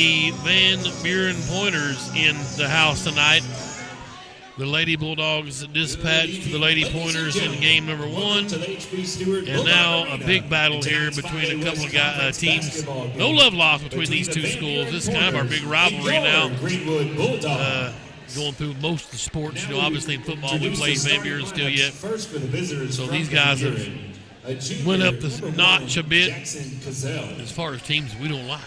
The Van Buren Pointers in the house tonight. The Lady Bulldogs dispatched the Lady Pointers in game number 1. And now a big battle here between a couple of teams. No love lost between these two schools. This is kind of our big rivalry now. Going through most of the sports. You know, obviously in football we play Van Buren still yet. So these guys have went up the notch a bit as far as teams we don't like.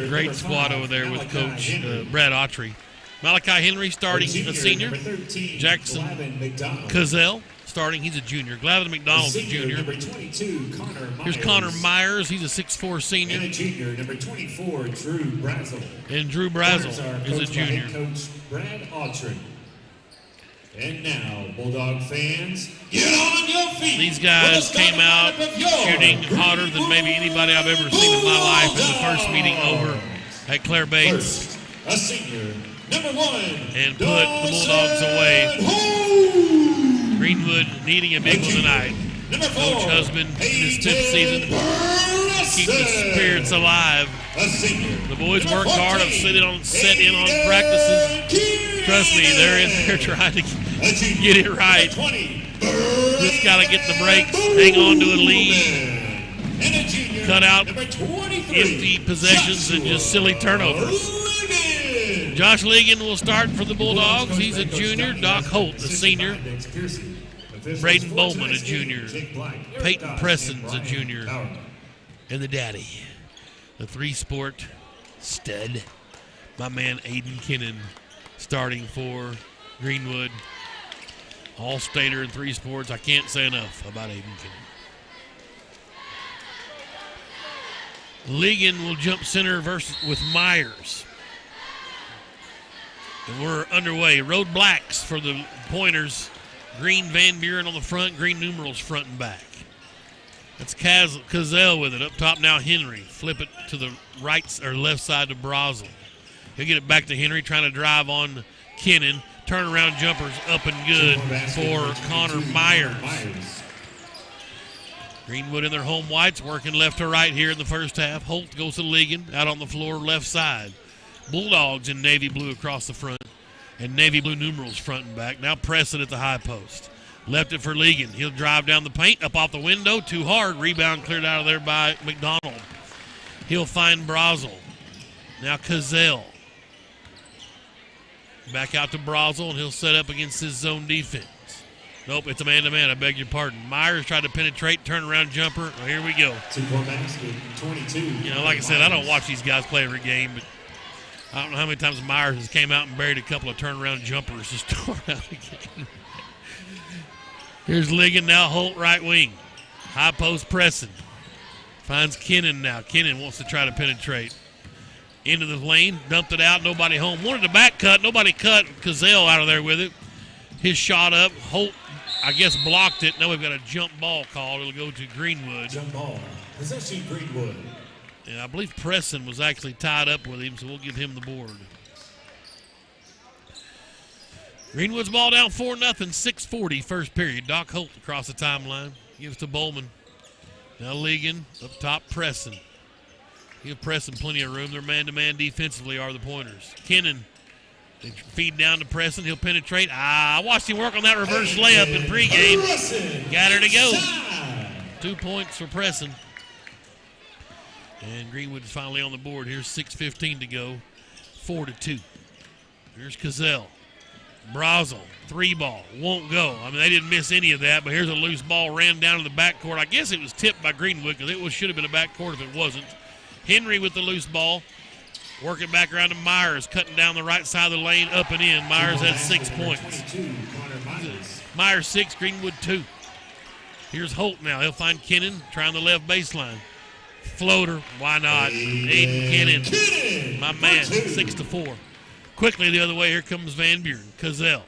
Great squad over there with Coach Brad Autry. Malachi Henry starting, a senior. Jackson Cazell starting, he's a junior. Glavin McDonald's a junior. Here's Connor Myers, he's a 6'4 senior. And a junior, number 24, Drew Brazel. And Drew Brazel is a junior. Coach Brad Autry. And now, Bulldog fans, get on your feet. These guys came out shooting hotter than maybe anybody I've ever seen in my life in the first meeting over at Claire Bates. A senior, number 1, and put the Bulldogs away. Greenwood needing a big one tonight. Coach Husband in his 5th season keep the spirits alive. The boys work hard. I've set in on practices. Trust me, they're in there trying to get it right. Just got to get the breaks, hang on to a lead, cut out empty possessions and just silly turnovers. Josh Ligon will start for the Bulldogs. He's a junior. Doc Holt, a senior. Braden Bowman, a junior. Peyton Preston's a junior. And the daddy, the 3-sport stud, my man Aiden Kinnan, starting for Greenwood. All-stater in 3 sports. I can't say enough about Aiden Kinnan. Ligon will jump center with Myers. And we're underway. Road blacks for the Pointers. Green Van Buren on the front, green numerals front and back. That's Cazell with it. Up top now Henry. Flip it to the right or left side to Brazel. He'll get it back to Henry, trying to drive on Kinnan. Turnaround jumpers up and good for Connor Myers. Greenwood in their home whites, working left to right here in the first half. Holt goes to Ligon, out on the floor left side. Bulldogs in navy blue across the front, and navy blue numerals front and back. Now Preston at the high post. Left it for Ligon. He'll drive down the paint, up off the window, too hard. Rebound cleared out of there by McDonald. He'll find Brazel. Now Cazell. Back out to Brazel, and he'll set up against his zone defense. Nope, it's a man-to-man. I beg your pardon. Myers tried to penetrate, turnaround jumper. Well, here we go. 22. You know, like I said, I don't watch these guys play every game, but I don't know how many times Myers has came out and buried a couple of turnaround jumpers to start out the game. Here's Ligon now, Holt right wing. High post pressing. Finds Kinnan now. Kinnan wants to try to penetrate. Into the lane, dumped it out, nobody home. Wanted to back cut, nobody cut. Cazell out of there with it. His shot up, Holt, I guess, blocked it. Now we've got a jump ball called. It'll go to Greenwood. Jump ball. Possession Greenwood. And I believe Preston was actually tied up with him, so we'll give him the board. Greenwood's ball down 4-0, 6:40 first period. Doc Holt across the timeline. Gives to Bowman. Now Ligon up top, Preston. Give Preston plenty of room. They're man-to-man defensively are the Pointers. Kinnan, they feed down to Preston. He'll penetrate. I watched him work on that reverse layup in pregame. Got her to go. 2 points for Preston. And Greenwood is finally on the board. Here's 6:15 to go. 4-2. Here's Cazell. Brazel, 3-ball. Won't go. I mean, they didn't miss any of that, but here's a loose ball. Ran down to the backcourt. I guess it was tipped by Greenwood because it should have been a backcourt if it wasn't. Henry with the loose ball. Working back around to Myers, cutting down the right side of the lane, up and in. Myers had 6 points. Myers 6, Greenwood 2. Here's Holt now. He'll find Kinnan trying the left baseline. Floater, why not? Aiden Kinnan, my man, 6-4. Quickly the other way, here comes Van Buren. Cazell.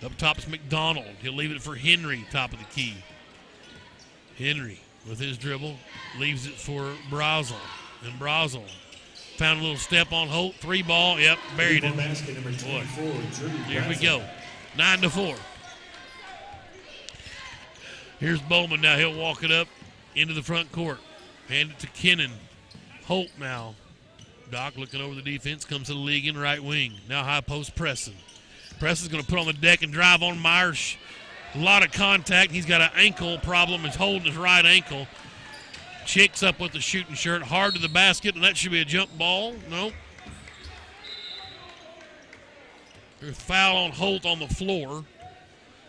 Up top is McDonald. He'll leave it for Henry, top of the key. Henry with his dribble, leaves it for Brazel. And Brazel found a little step on Holt. 3-ball, yep, buried it. Boy, here we go. 9-4. Here's Bowman now. He'll walk it up into the front court. Hand it to Kinnan. Holt now. Doc looking over the defense, comes to the league in right wing. Now high post Preston. Preston's going to put on the deck and drive on Myers. A lot of contact. He's got an ankle problem. He's holding his right ankle. Chick's up with the shooting shirt, hard to the basket, and that should be a jump ball. No. There's a foul on Holt on the floor.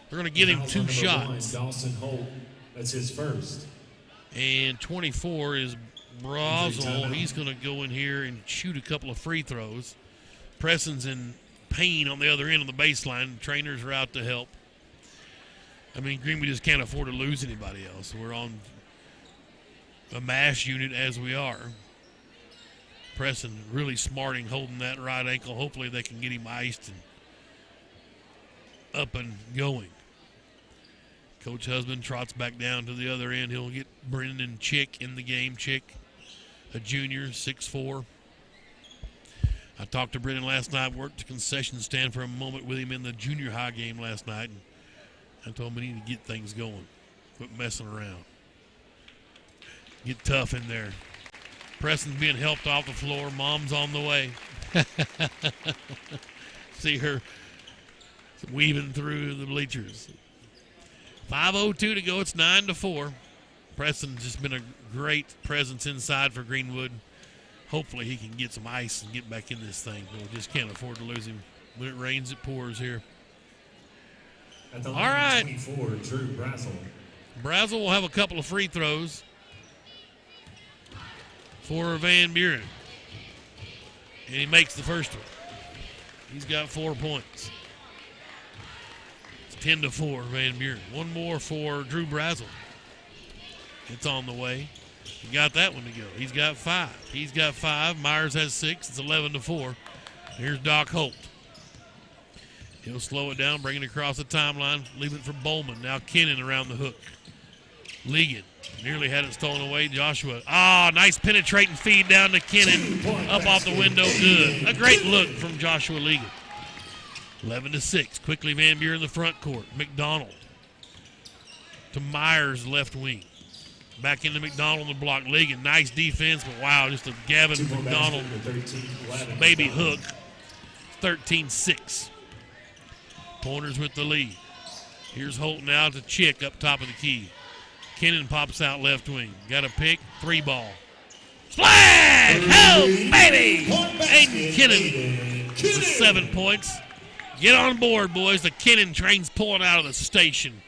They're going to give him 2 shots. Dawson Holt, that's his first. And 24 is Brazel. He's going to go in here and shoot a couple of free throws. Preston's in pain on the other end of the baseline. Trainers are out to help. I mean, Greenwood just can't afford to lose anybody else. We're on a mash unit as we are. Preston really smarting, holding that right ankle. Hopefully they can get him iced and up and going. Coach Husband trots back down to the other end. He'll get Brendan Chick in the game. Chick, a junior, 6'4". I talked to Brendan last night, worked the concession stand for a moment with him in the junior high game last night. And I told him we need to get things going. Quit messing around. Get tough in there. Preston's being helped off the floor. Mom's on the way. See her weaving through the bleachers. 5:02 to go. It's 9-4. Preston's just been a great presence inside for Greenwood. Hopefully he can get some ice and get back in this thing. But we just can't afford to lose him. When it rains, it pours here. All right. 24, Drew Brazel. Brazel will have a couple of free throws for Van Buren. And he makes the first one. He's got 4 points. It's 10-4, Van Buren. One more for Drew Brazel. It's on the way. He got that one to go. He's got 5. He's got 5. Myers has 6. It's 11-4. Here's Doc Holt. He'll slow it down, bring it across the timeline, leave it for Bowman. Now Kennan around the hook. Ligon nearly had it stolen away. Joshua. Nice penetrating feed down to Kennan. Up off the window. Good. A great look from Joshua Ligon. 11-6. Quickly Van Buren in the front court. McDonald to Myers left wing. Back into McDonald on the block. Ligon, nice defense, but wow, just a Gavin McDonald baby hook. 13-6. Pointers with the lead. Here's Holt now to Chick up top of the key. Kennan pops out left wing. Got a pick, 3 ball. Splash! Oh, baby! Aiden Kennan with 7 points. Get on board, boys. The Kennan train's pulling out of the station.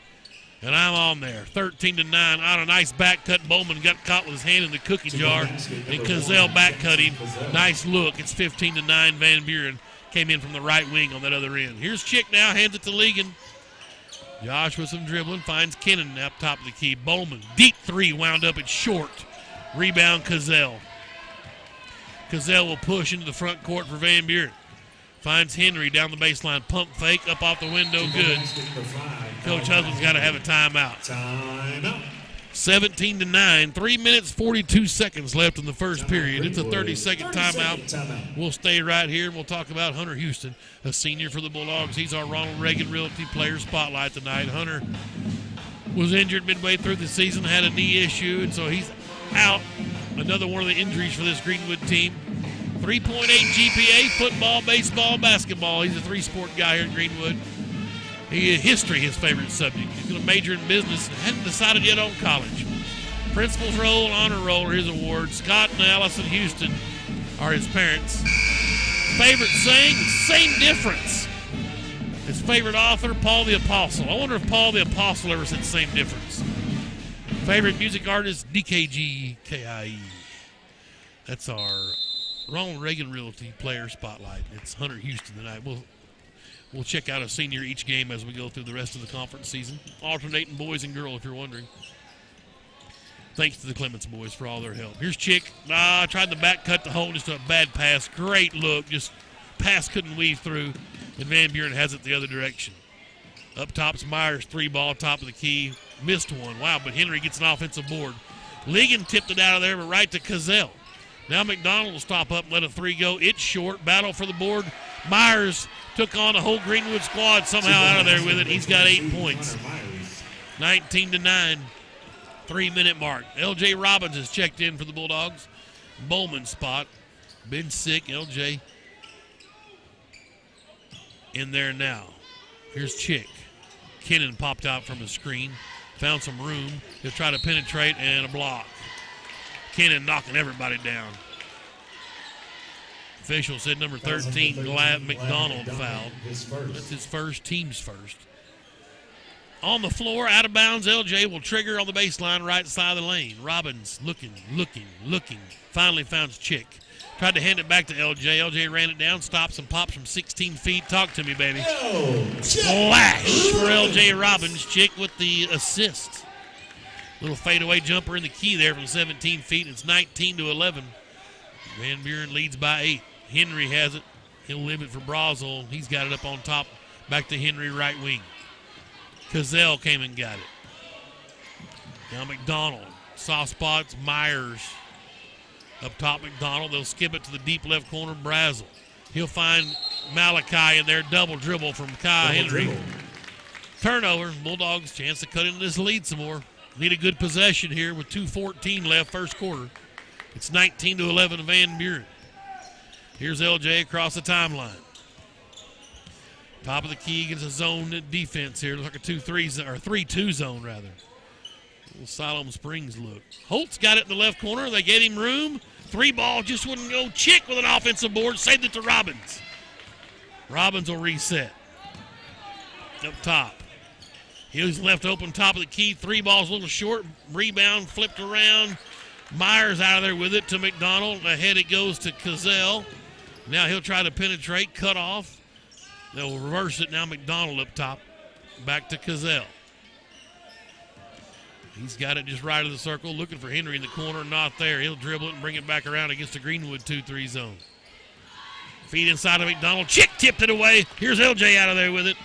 And I'm on there. 13-9 on a nice back cut. Bowman got caught with his hand in the cookie jar. And Cazell back cut him. Nice look. It's 15-9. Van Buren came in from the right wing on that other end. Here's Chick now. Hands it to Ligon. Josh with some dribbling. Finds Kennan up top of the key. Bowman. Deep 3. Wound up. It's short. Rebound Cazell. Cazell will push into the front court for Van Buren. Finds Henry down the baseline. Pump fake. Up off the window. Good. Coach Husband's got to have a timeout. 17-9. 3 minutes, 42 seconds left in the first period. It's a 30-second timeout. We'll stay right here, and we'll talk about Hunter Houston, a senior for the Bulldogs. He's our Ronald Reagan Realty Player Spotlight tonight. Hunter was injured midway through the season, had a knee issue, and so he's out. Another one of the injuries for this Greenwood team. 3.8 GPA, football, baseball, basketball. He's a 3-sport guy here at Greenwood. History, his favorite subject. He's going to major in business and hadn't decided yet on college. Principal's roll, honor roll are his awards. Scott and Allison Houston are his parents. Favorite saying, same difference. His favorite author, Paul the Apostle. I wonder if Paul the Apostle ever said same difference. Favorite music artist, DKG KIE. That's our Ronald Reagan Realty Player Spotlight. It's Hunter Houston tonight. We'll check out a senior each game as we go through the rest of the conference season. Alternating boys and girls, if you're wondering. Thanks to the Clements boys for all their help. Here's Chick. Tried the back cut to hold. Just a bad pass. Great look. Just pass couldn't weave through. And Van Buren has it the other direction. Up top's Myers, 3-ball, top of the key. Missed one. Wow, but Henry gets an offensive board. Ligon tipped it out of there, but right to Cazell. Now McDonald will stop up and let a 3 go. It's short. Battle for the board. Myers took on the whole Greenwood squad somehow out of there with it. He's got 8 points. 19-9. 3-minute mark. L.J. Robbins has checked in for the Bulldogs. Bowman spot. Been sick. LJ in there now. Here's Chick. Kennan popped out from his screen. Found some room. He'll try to penetrate and a block. Kennan knocking everybody down. Official said number 13, Glad McDonald fouled. That's his first, team's first. On the floor, out of bounds, LJ will trigger on the baseline, right side of the lane. Robbins looking. Finally found Chick. Tried to hand it back to LJ. LJ ran it down, stops and pops from 16 feet. Talk to me, baby. Splash for LJ Robbins. Chick with the assist. Little fadeaway jumper in the key there from 17 feet. It's 19-11. Van Buren leads by 8. Henry has it. He'll leave it for Brazel. He's got it up on top. Back to Henry, right wing. Cazell came and got it. Now McDonald. Soft spots, Myers. Up top, McDonald. They'll skip it to the deep left corner, Brazel. He'll find Malachi in there. Double dribble from Kai Henry. Turnover. Bulldogs chance to cut into this lead some more. Need a good possession here with 2:14 left, first quarter. It's 19-11 Van Buren. Here's LJ across the timeline. Top of the key against a zone defense here. Looks like a 2-3 or 3-2 zone rather. Little Siloam Springs look. Holt's got it in the left corner. They gave him room. 3 ball just wouldn't go. Chick with an offensive board. Saved it to Robbins. Robbins will reset. Up top. He was left open top of the key. 3 balls a little short. Rebound flipped around. Myers out of there with it to McDonald. Ahead it goes to Cazell. Now he'll try to penetrate, cut off. They'll reverse it now. McDonald up top. Back to Cazell. He's got it just right of the circle. Looking for Henry in the corner. Not there. He'll dribble it and bring it back around against the Greenwood 2-3 zone. Feet inside of McDonald. Chick tipped it away. Here's LJ out of there with it.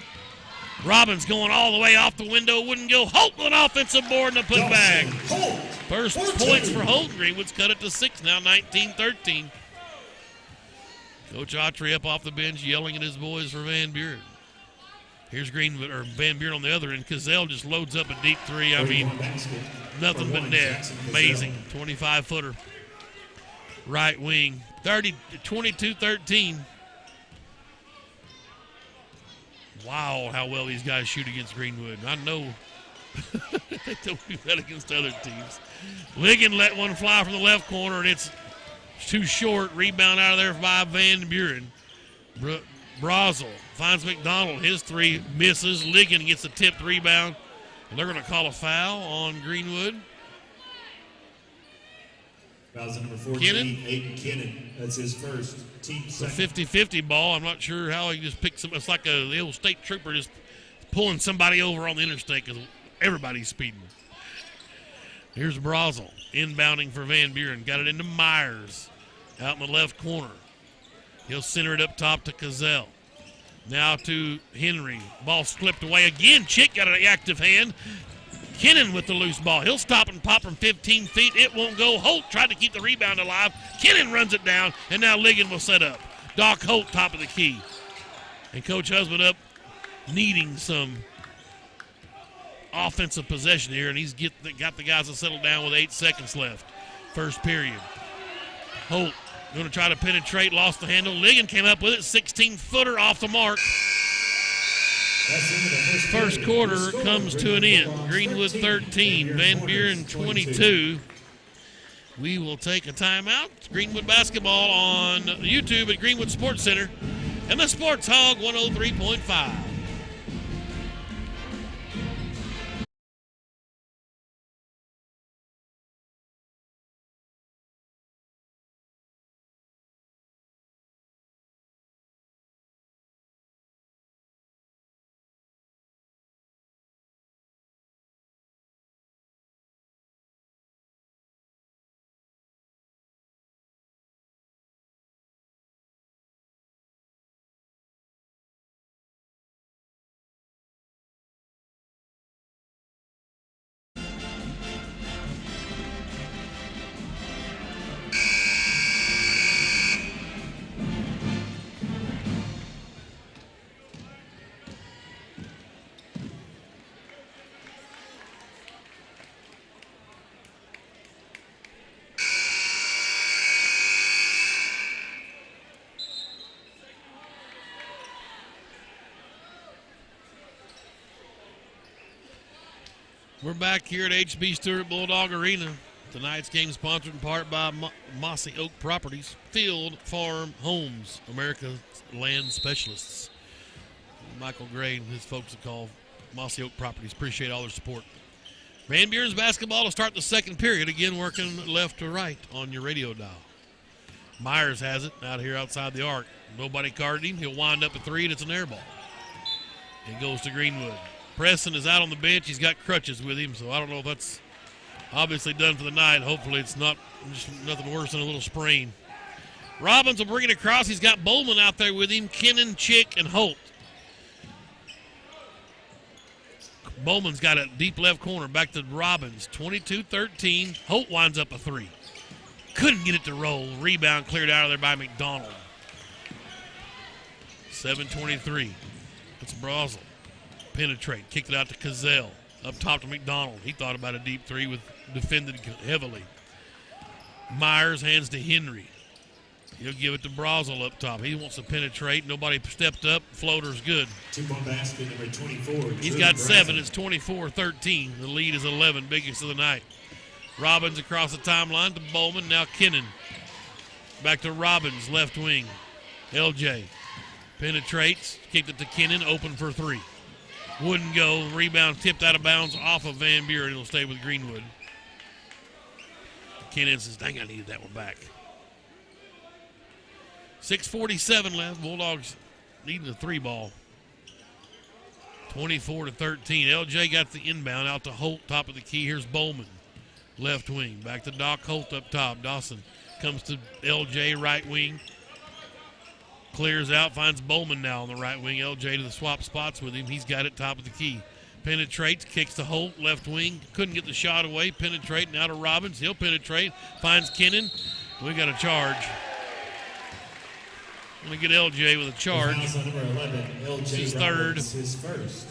Robbins going all the way off the window. Wouldn't go. Holt with an offensive board and a putback. First points for Holt. Greenwood's cut it to 6 now, 19-13. Coach Autry up off the bench yelling at his boys for Van Buren. Here's Greenwood, or Van Buren on the other end. Cazell just loads up a deep 3. I mean, nothing but net. Amazing. 25-footer. Right wing. 22-13. Wow, how well these guys shoot against Greenwood. I know they don't do that against other teams. Ligon let one fly from the left corner, and it's too short. Rebound out of there by Van Buren. Brazel finds McDonald. His 3 misses. Ligon gets a tipped rebound. And they're going to call a foul on Greenwood. Foul's number 14, Aiden Kennan. That's his first. It's a 50-50 ball. I'm not sure how he just picked some. It's like the old state trooper just pulling somebody over on the interstate because everybody's speeding. Here's Brazel inbounding for Van Buren. Got it into Myers out in the left corner. He'll center it up top to Cazell. Now to Henry. Ball flipped away again. Chick got an active hand. Kennan with the loose ball. He'll stop and pop from 15 feet. It won't go. Holt tried to keep the rebound alive. Kennan runs it down, and now Ligon will set up. Doc Holt, top of the key. And Coach Husband up needing some offensive possession here, and he's got the guys to settle down with 8 seconds left. First period. Holt going to try to penetrate, lost the handle. Ligon came up with it, 16-footer off the mark. First quarter comes to an end. Greenwood 13, Van Buren 22. We will take a timeout. Greenwood basketball on YouTube at Greenwood Sports Center and the Sports Hog 103.5. We're back here at H.B. Stewart Bulldog Arena. Tonight's game sponsored in part by Mossy Oak Properties, Field Farm Homes, America's land specialists. Michael Gray and his folks are called Mossy Oak Properties. Appreciate all their support. Van Buren's basketball to start the second period. Again, working left to right on your radio dial. Myers has it out here outside the arc. Nobody carded him. He'll wind up a three, and it's an air ball. It goes to Greenwood. Preston is out on the bench. He's got crutches with him, so I don't know if that's obviously done for the night. Hopefully it's not just nothing worse than a little sprain. Robbins will bring it across. He's got Bowman out there with him, Kennan, Chick, and Holt. Bowman's got a deep left corner. Back to Robbins, 22-13. Holt winds up a three. Couldn't get it to roll. Rebound cleared out of there by McDonald. 7:23. It's Brazel. Penetrate. Kicked it out to Cazell. Up top to McDonald. He thought about a deep three with defended heavily. Myers hands to Henry. He'll give it to Brazel up top. He wants to penetrate. Nobody stepped up. Floater's good. 2-point basket, number 24. He's got 7. It's 24-13. The lead is 11. Biggest of the night. Robbins across the timeline to Bowman. Now Kennan. Back to Robbins, left wing. LJ penetrates. Kicked it to Kennan. Open for three. Wouldn't go. Rebound tipped out of bounds off of Van Buren. It'll stay with Greenwood. Kennan says, dang, I needed that one back. 6:47 left. Bulldogs needed a three ball. 24-13. LJ got the inbound out to Holt, top of the key. Here's Bowman, left wing. Back to Doc Holt up top. Dawson comes to LJ, right wing. Clears out, finds Bowman now on the right wing. LJ to the swap spots with him. He's got it top of the key. Penetrates, kicks to Holt, left wing. Couldn't get the shot away. Penetrate now to Robbins. He'll penetrate. Finds Kennan. We got a charge. Going to get LJ with a charge. Number 11, LJ his third. His first.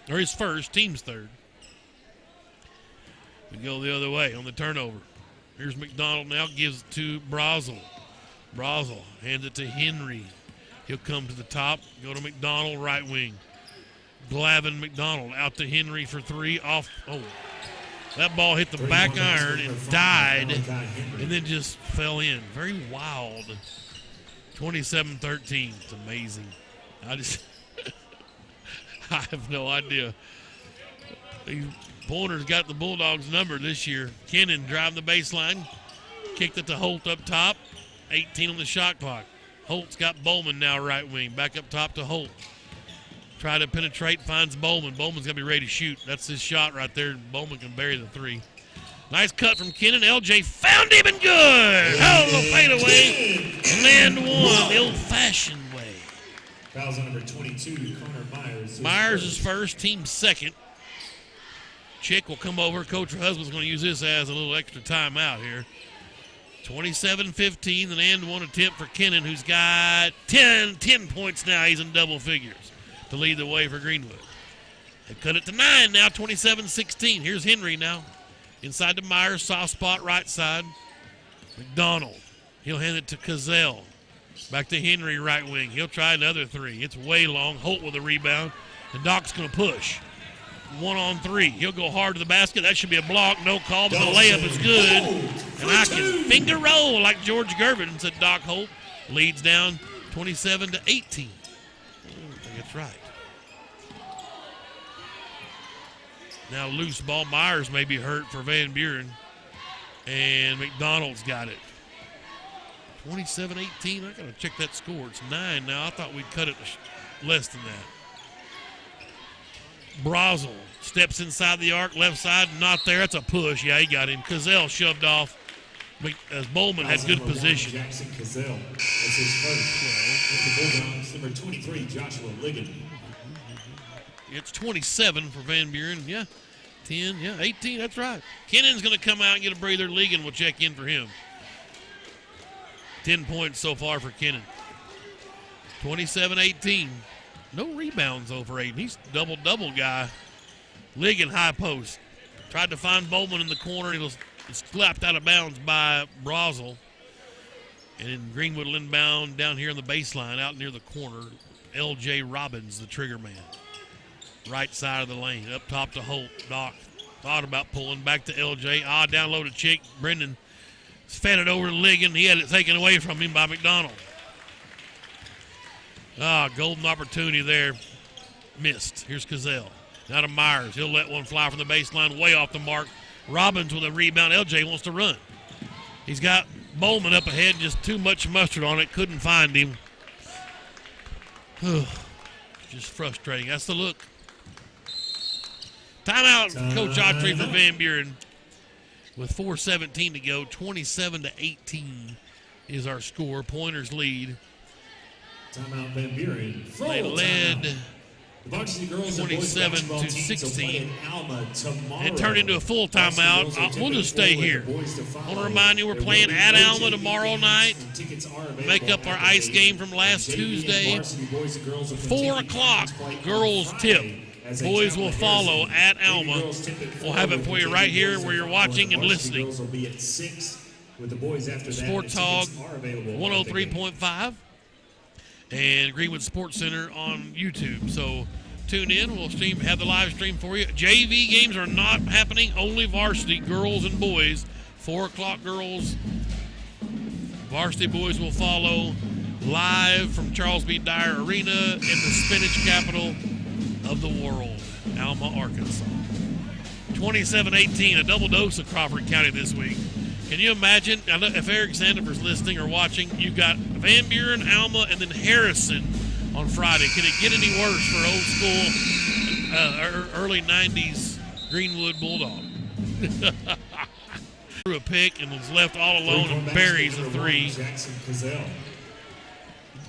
Or his first, team's third. We go the other way on the turnover. Here's McDonald now, gives it to Brazel. Brazel hands it to Henry. He'll come to the top, go to McDonald, right wing. Glavin McDonald out to Henry for three. Off. Oh, that ball hit the back iron and died and then just fell in. Very wild. 27-13. It's amazing. I have no idea. Pointer's got the Bulldogs number this year. Kennan driving the baseline. Kicked it to Holt up top. 18 on the shot clock. Holt's got Bowman now right wing. Back up top to Holt. Try to penetrate, finds Bowman. Bowman's going to be ready to shoot. That's his shot right there. Bowman can bury the three. Nice cut from Kennan. LJ found him and good. Oh, the fadeaway. And one the old-fashioned way. Fouls on number 22, Connor Myers. Myers is first, team second. Chick will come over. Coach Husband's going to use this as a little extra timeout here. 27-15, and one attempt for Kennan, who's got 10 points now. He's in double figures to lead the way for Greenwood. They cut it to 9 now, 27-16. Here's Henry now. Inside to Myers, soft spot, right side. McDonald. He'll hand it to Cazell. Back to Henry, right wing. He'll try another three. It's way long. Holt with a rebound. And Doc's going to push. 1-on-3. He'll go hard to the basket. That should be a block. No call, but the layup is good. And I can finger roll like George Gervin, said Doc Holt. Leads down 27-18. I think that's right. Now loose ball. Myers may be hurt for Van Buren. And McDonald's got it. 27-18. I got to check that score. It's 9 now. I thought we'd cut it less than that. Brazel steps inside the arc, left side, not there. That's a push. Yeah, he got him. Cazell shoved off as Bowman had good position. Jackson Cazell. That's his first. The Bulldogs, number 23, Joshua Ligon. It's 27 for Van Buren. Yeah, 10, yeah, 18. That's right. Kennan's going to come out and get a breather. Ligon will check in for him. 10 points so far for Kennan. 27-18. No rebounds over Aiden. He's double-double guy. Ligon high post. Tried to find Bowman in the corner. He was slapped out of bounds by Brazel. And then Greenwood will inbound down here in the baseline out near the corner. L.J. Robbins, the trigger man. Right side of the lane. Up top to Holt. Doc Thought about pulling back to LJ. Down low to Chick. Brendan fed it over to Ligon. He had it taken away from him by McDonald. Golden opportunity there. Missed. Here's Cazell. Now to Myers. He'll let one fly from the baseline way off the mark. Robbins with a rebound. LJ wants to run. He's got Bowman up ahead. Just too much mustard on it. Couldn't find him. Just frustrating. That's the look. Timeout, Coach Autry for Van Buren. With 4:17 to go, 27-18 is our score. Pointers lead. Timeout, Van Buren. They led the Varsity girls 27-16. Alma tomorrow. It turned into a full timeout. We'll just stay here. I want to remind you we're playing at Alma tomorrow night. Make up our ice game from last Tuesday. 4 o'clock, girls tip. Boys will follow at Alma. We'll have it for you right here where you're watching and listening. Sports Hog 103.5 and Greenwood Sports Center on YouTube. So tune in. We'll have the live stream for you. JV games are not happening. Only varsity, girls and boys. 4 o'clock girls. Varsity boys will follow live from Charles B. Dyer Arena in the spinach capital of the world, Alma, Arkansas. 27-18, a double dose of Crawford County this week. Can you imagine, if Eric Sandifer's listening or watching, you've got Van Buren, Alma, and then Harrison on Friday. Can it get any worse for old school, early 90s Greenwood Bulldog? Threw a pick and was left all alone and buries a three.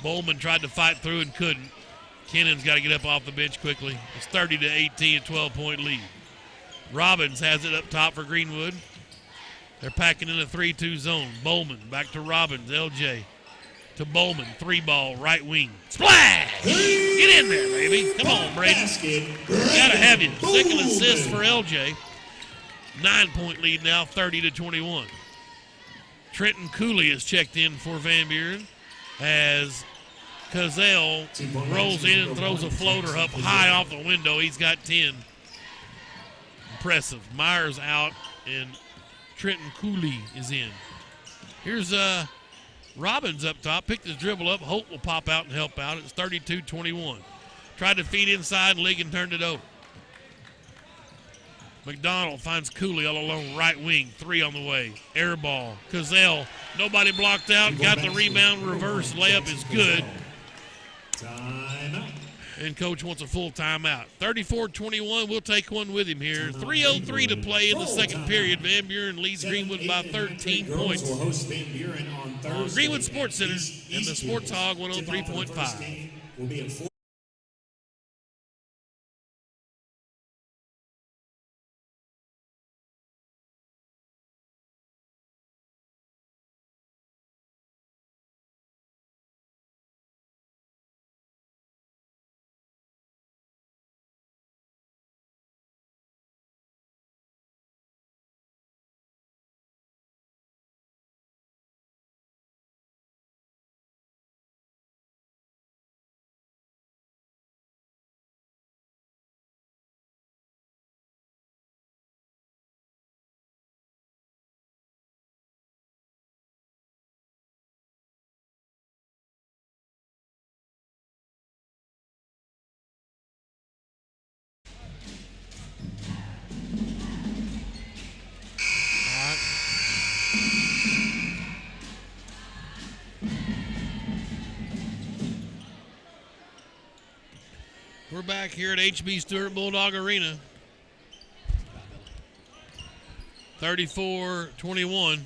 Bowman tried to fight through and couldn't. Kennon's got to get up off the bench quickly. It's 30-18, a 12-point lead. Robbins has it up top for Greenwood. They're packing in a 3-2 zone. Bowman back to Robbins. LJ to Bowman. 3-ball, right wing. Splash! Get in there, baby. Come on, Braden. Gotta have you. Second assist for LJ. 9-point lead now, 30-21. Trenton Cooley is checked in for Van Buren as Cazell rolls in and throws a floater up high off the window. He's got 10. Impressive. Myers out and Trenton Cooley is in. Here's Robbins up top. Picked his dribble up. Holt will pop out and help out. It's 32-21. Tried to feed inside. Ligon turned it over. McDonald finds Cooley all alone, right wing. 3 on the way. Air ball. Cazell, nobody blocked out. Got the rebound. Reverse layup is good. Timeout. And Coach wants a full timeout. 34-21. We'll take one with him here. 3:03 to play in the second period. Van Buren leads Greenwood by 13 points. Greenwood Sports Center and the Sports Hog 103.5. We're back here at H.B. Stewart Bulldog Arena. 34-21.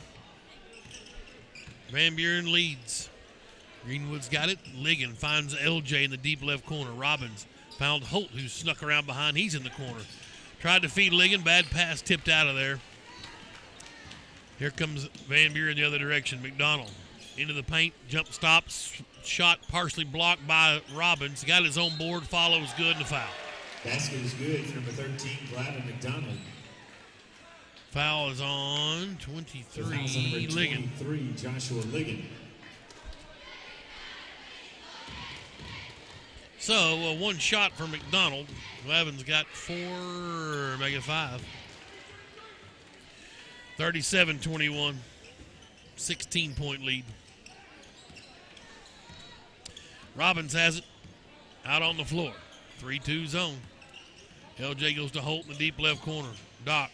Van Buren leads. Greenwood's got it. Ligon finds LJ in the deep left corner. Robbins found Holt, who snuck around behind. He's in the corner. Tried to feed Ligon. Bad pass tipped out of there. Here comes Van Buren the other direction. McDonald into the paint. Jump stops. Shot partially blocked by Robbins. Got his own board. Follow is good and a foul. Basket is good for number 13, Glavin McDonald. Foul is on 23, Ligon. Ligon. 23, Joshua Ligon. So one shot for McDonald. Glavin's got 4, make it 5. 37-21. 16-point lead. Robbins has it out on the floor. 3-2 zone. LJ goes to Holt in the deep left corner. Doc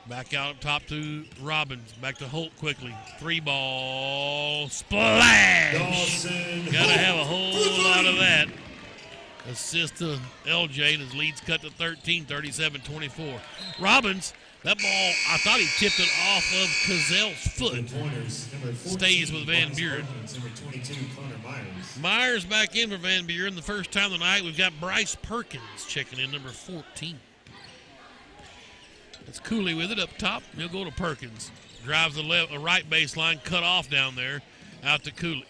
back out up top to Robbins. Back to Holt quickly. 3-ball. Splash! Got to have a whole lot of that. Assist to LJ, and his lead's cut to 13, 37-24. Robbins, that ball, I thought he tipped it off of Cazel's foot. Stays with Van Buren. Myers back in for Van Buren. The first time tonight, we've got Bryce Perkins checking in, number 14. It's Cooley with it up top. He'll go to Perkins. Drives the right baseline, cut off down there, out to Cooley.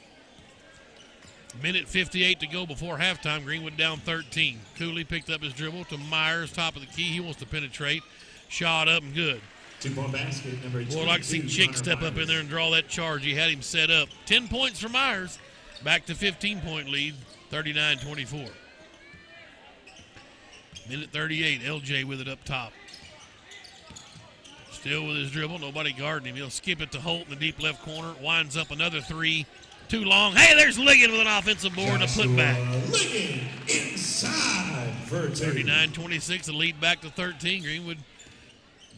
Minute 58 to go before halftime. Greenwood down 13. Cooley picked up his dribble to Myers, top of the key. He wants to penetrate. Shot up and good. 2-point basket, number 22. Boy, I'd like to see Chick step up in there and draw that charge. He had him set up. 10 points for Myers. Back to 15-point lead, 39-24. Minute 38, LJ with it up top. Still with his dribble, nobody guarding him. He'll skip it to Holt in the deep left corner. Winds up another three. Too long. Hey, there's Ligon with an offensive board and a putback. Ligon inside for 39-26, the lead back to 13. Greenwood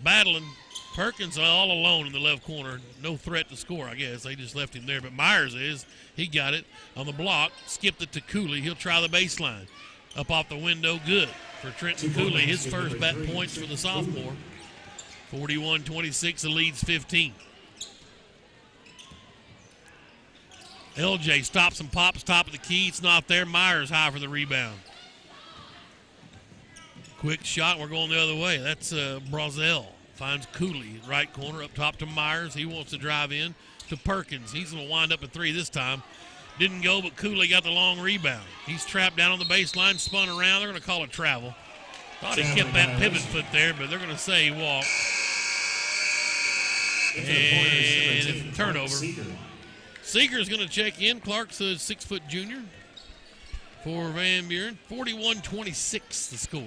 battling. Perkins all alone in the left corner. No threat to score, I guess. They just left him there. But Myers is. He got it on the block. Skipped it to Cooley. He'll try the baseline. Up off the window. Good for Trenton Cooley. His first bat points for the sophomore. 41-26, the lead's 15. LJ stops and pops, top of the key. It's not there. Myers high for the rebound. Quick shot. We're going the other way. That's Brazel. Finds Cooley, right corner, up top to Myers. He wants to drive in to Perkins. He's going to wind up at three this time. Didn't go, but Cooley got the long rebound. He's trapped down on the baseline, spun around. They're going to call a travel. Thought he kept that pivot foot there, but they're going to say he walked. And turnover. Seeger's going to check in. Clark's a 6-foot junior for Van Buren. 41-26 the score.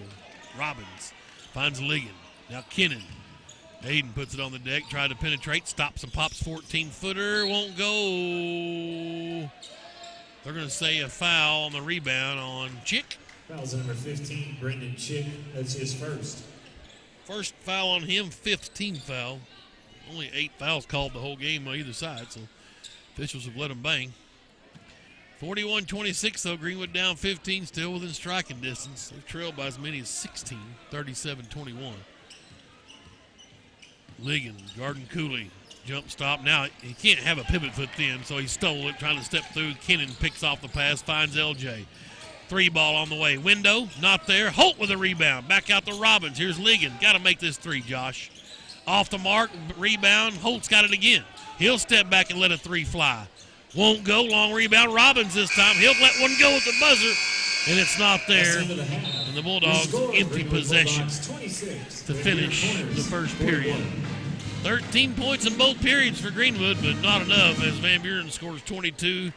Robbins finds Ligon. Now Kennan. Hayden puts it on the deck. Tried to penetrate. Stops and pops. 14-footer. Won't go. They're going to say a foul on the rebound on Chick. Foul's number 15, Brendan Chick. That's his first. First foul on him, 5th team foul. Only 8 fouls called the whole game on either side, so officials have let them bang. 41-26, though. Greenwood down 15, still within striking distance. They've trailed by as many as 16, 37-21. Ligon, guarding Cooley. Jump stop. Now, he can't have a pivot foot then, so he stole it, trying to step through. Kennan picks off the pass, finds LJ. 3-ball on the way. Window, not there. Holt with a rebound. Back out to Robbins. Here's Ligon. Got to make this three, Josh. Off the mark, rebound. Holt's got it again. He'll step back and let a three fly. Won't go. Long rebound. Robbins this time. He'll let one go with the buzzer, and it's not there. And the Bulldogs empty possession to finish the first period. 13 points in both periods for Greenwood, but not enough as Van Buren scores 22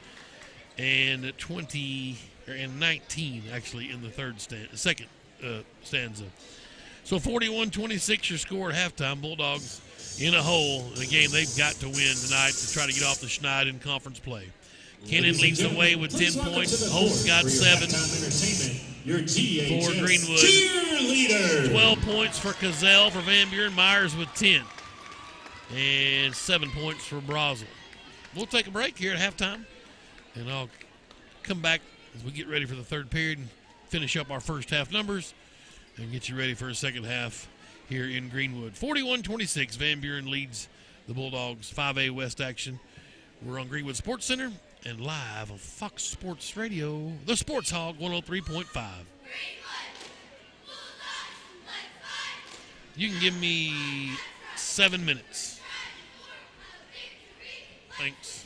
and 19 actually in the second stanza. So 41-26 your score at halftime. Bulldogs in a hole in a game they've got to win tonight to try to get off the schneid in conference play. Kennan leads the way with 10 points. Holt's got 7 for Greenwood. 12 points for Cazel for Van Buren. Myers with 10. And 7 points for Brazel. We'll take a break here at halftime, and I'll come back as we get ready for the third period and finish up our first half numbers and get you ready for a second half here in Greenwood. 41-26, Van Buren leads the Bulldogs 5A West action. We're on Greenwood Sports Center and live on Fox Sports Radio, the Sports Hog 103.5. You can give me 7 minutes. Thanks.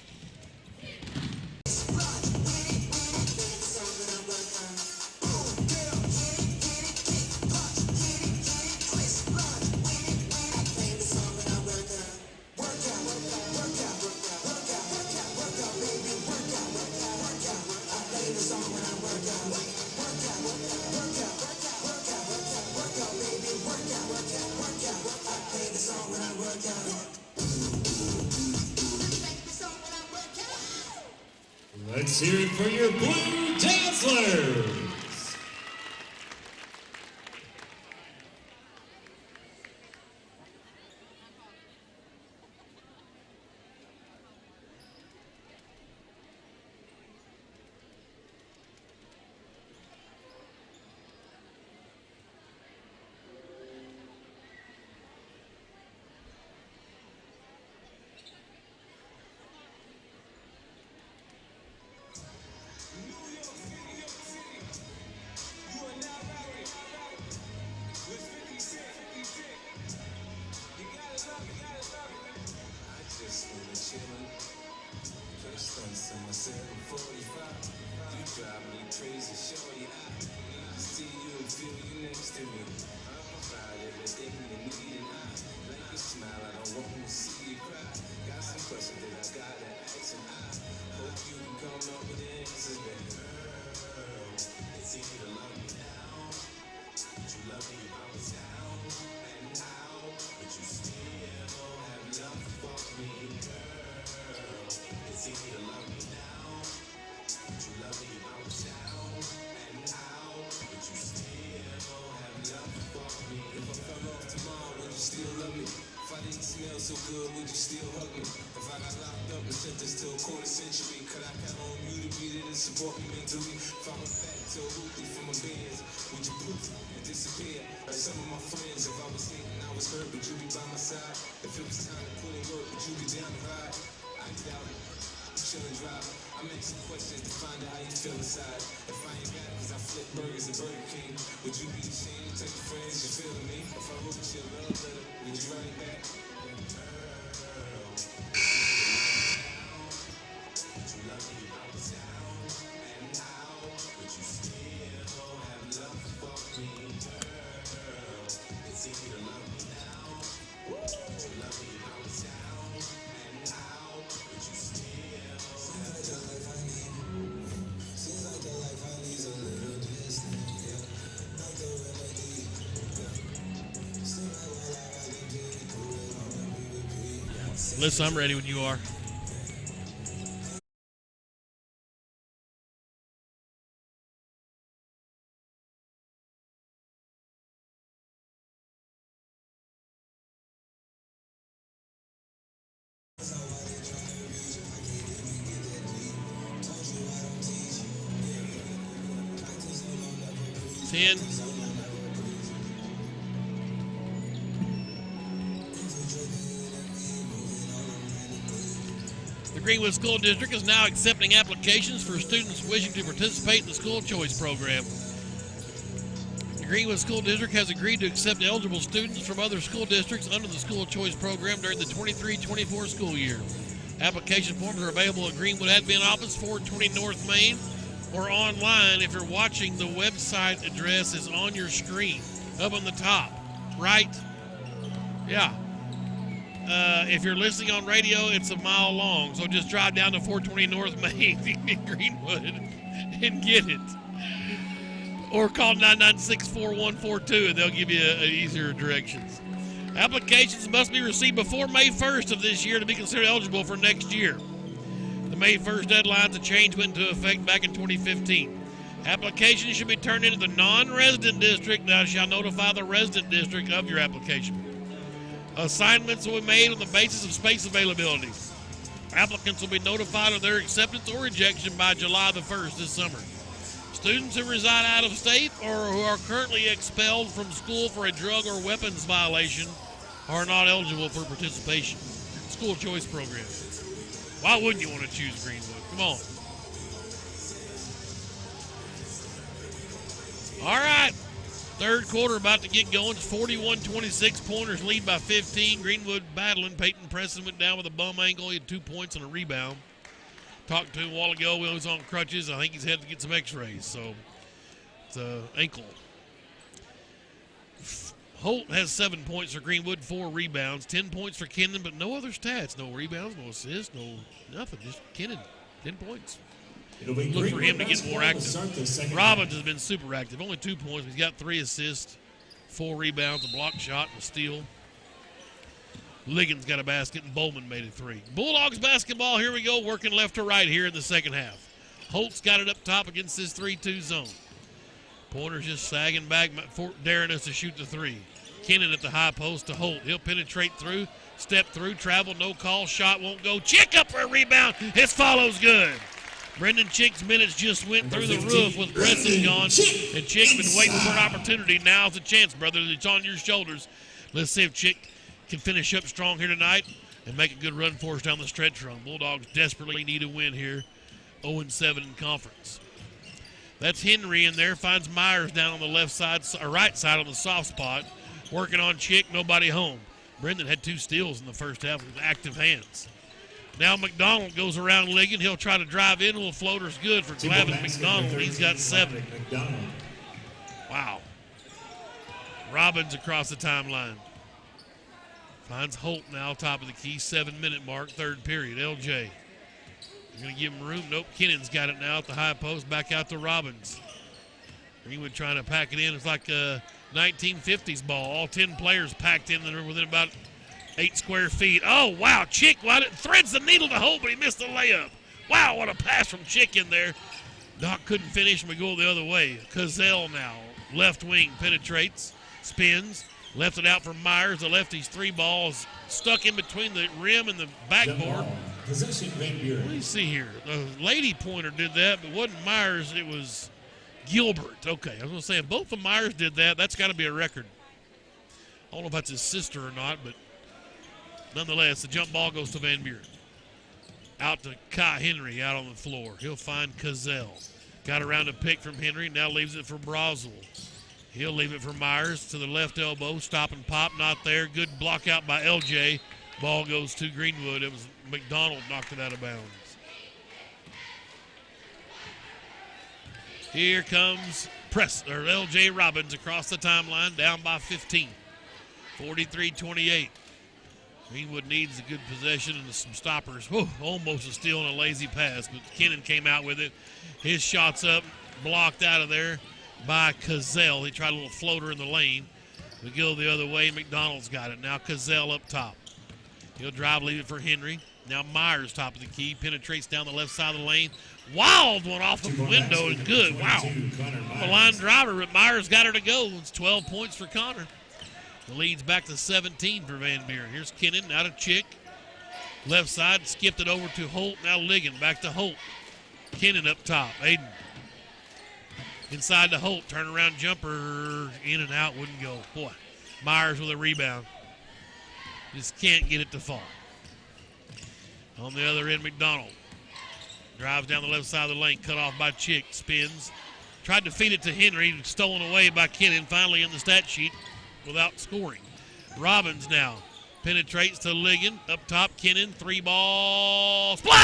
Work out. Let's hear it for your Blue Dazzlers. Listen, I'm ready when you are. The Greenwood School District is now accepting applications for students wishing to participate in the school choice program. The Greenwood School District has agreed to accept eligible students from other school districts under the school choice program during the 23-24 school year. Application forms are available at Greenwood Admin Office, 420 North Main, or online. If you're watching, the website address is on your screen, up on the top, right? Yeah. If you're listening on radio, it's a mile long, so just drive down to 420 North Main in Greenwood and get it. Or call 996-4142 and they'll give you easier directions. Applications must be received before May 1st of this year to be considered eligible for next year. The May 1st deadline to change went into effect back in 2015. Applications should be turned into the non-resident district. Thou shalt notify the resident district of your application. Assignments will be made on the basis of space availability. Applicants will be notified of their acceptance or rejection by July the 1st this summer. Students who reside out of state or who are currently expelled from school for a drug or weapons violation are not eligible for participation. School choice program. Why wouldn't you want to choose Greenwood? Come on. All right. Third quarter about to get going. It's 41-26. Pointers lead by 15. Greenwood battling. Peyton Preston went down with a bum ankle. He had 2 points and a rebound. Talked to him a while ago. He was on crutches. I think he's had to get some x-rays. So it's an ankle. Holt has 7 points for Greenwood, 4 rebounds. 10 points for Kennan, but no other stats. No rebounds, no assists, no nothing. Just Kennan, 10 points. Look for him to get more active. Robbins has been super active. Only 2 points. He's got 3 assists, 4 rebounds, a block shot, and a steal. Liggins got a basket, and Bowman made it 3. Bulldogs basketball, here we go, working left to right here in the second half. Holt's got it up top against this 3-2 zone. Pointer's just sagging back, daring us to shoot the three. Kennan at the high post to Holt. He'll penetrate through, step through, travel, no call, shot won't go. Chick up for a rebound. His follow's good. Brendan Chick's minutes just went through the roof with Preston gone, and Chick been waiting for an opportunity. Now's the chance, brother. It's on your shoulders. Let's see if Chick can finish up strong here tonight and make a good run for us down the stretch run. Bulldogs desperately need a win here, 0-7 in conference. That's Henry in there, finds Myers down on the left side, or right side on the soft spot, working on Chick, nobody home. Brendan had 2 steals in the first half with active hands. Now McDonald goes around Ligon. He'll try to drive in. Well, floater's good for Glavin McDonald. He's got 7. Wow. Robbins across the timeline. Finds Holt now, top of the key, 7-minute mark, third period. LJ. They're going to give him room. Nope, Kennan's got it now at the high post. Back out to Robbins. Greenwood trying to pack it in. It's like a 1950s ball. All 10 players packed in there within about 8 square feet. Oh, wow. Chick threads the needle to Holt, but he missed the layup. Wow, what a pass from Chick in there. Doc couldn't finish, and we go the other way. Cazell now, left wing, penetrates, spins, left it out for Myers. The lefty's 3 balls stuck in between the rim and the backboard. What do you see here? The lady pointer did that, but it wasn't Myers. It was Gilbert. Okay, I was going to say, if both of Myers did that, that's got to be a record. I don't know if that's his sister or not, but nonetheless, the jump ball goes to Van Buren. Out to Kai Henry out on the floor. He'll find Cazell. Got around a pick from Henry, now leaves it for Brazel. He'll leave it for Myers to the left elbow. Stop and pop, not there. Good block out by LJ. Ball goes to Greenwood. It was McDonald knocked it out of bounds. Here comes LJ Robbins across the timeline, down by 15. 43-28. Greenwood needs a good possession and some stoppers. Whew, almost a steal and a lazy pass, but Kennan came out with it. His shot's up, blocked out of there by Cazell. He tried a little floater in the lane. We go the other way. McDonald's got it. Now Cazell up top. He'll drive, leave it for Henry. Now Myers, top of the key, penetrates down the left side of the lane. Wild one off the window and good. Wow. A line driver, but Myers got her to go. It's 12 points for Connor. The lead's back to 17 for Van Buren. Here's Kennan, out of Chick. Left side, skipped it over to Holt. Now Ligon, back to Holt. Kennan up top. Aiden. Inside to Holt. Turnaround jumper. In and out, wouldn't go. Boy, Myers with a rebound. Just can't get it to fall. On the other end, McDonald. Drives down the left side of the lane. Cut off by Chick. Spins. Tried to feed it to Henry. Stolen away by Kennan. Finally in the stat sheet without scoring. Robbins now penetrates to Ligon. Up top, Kennan. 3-ball. Splash!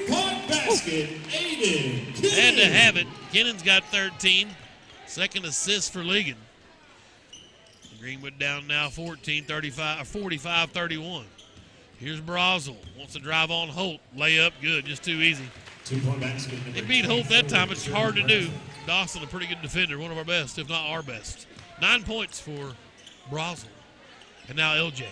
3-point basket. Aiden Kennan. Had to have it. Kennan's got 13. Second assist for Ligon. Greenwood down now 45-31. Here's Brazel. Wants to drive on Holt. Layup, good. Just too easy. 2-point basket. They beat Holt that time. It's hard to do. Dawson, a pretty good defender. One of our best, if not our best. 9 points for Brazel. And now LJ.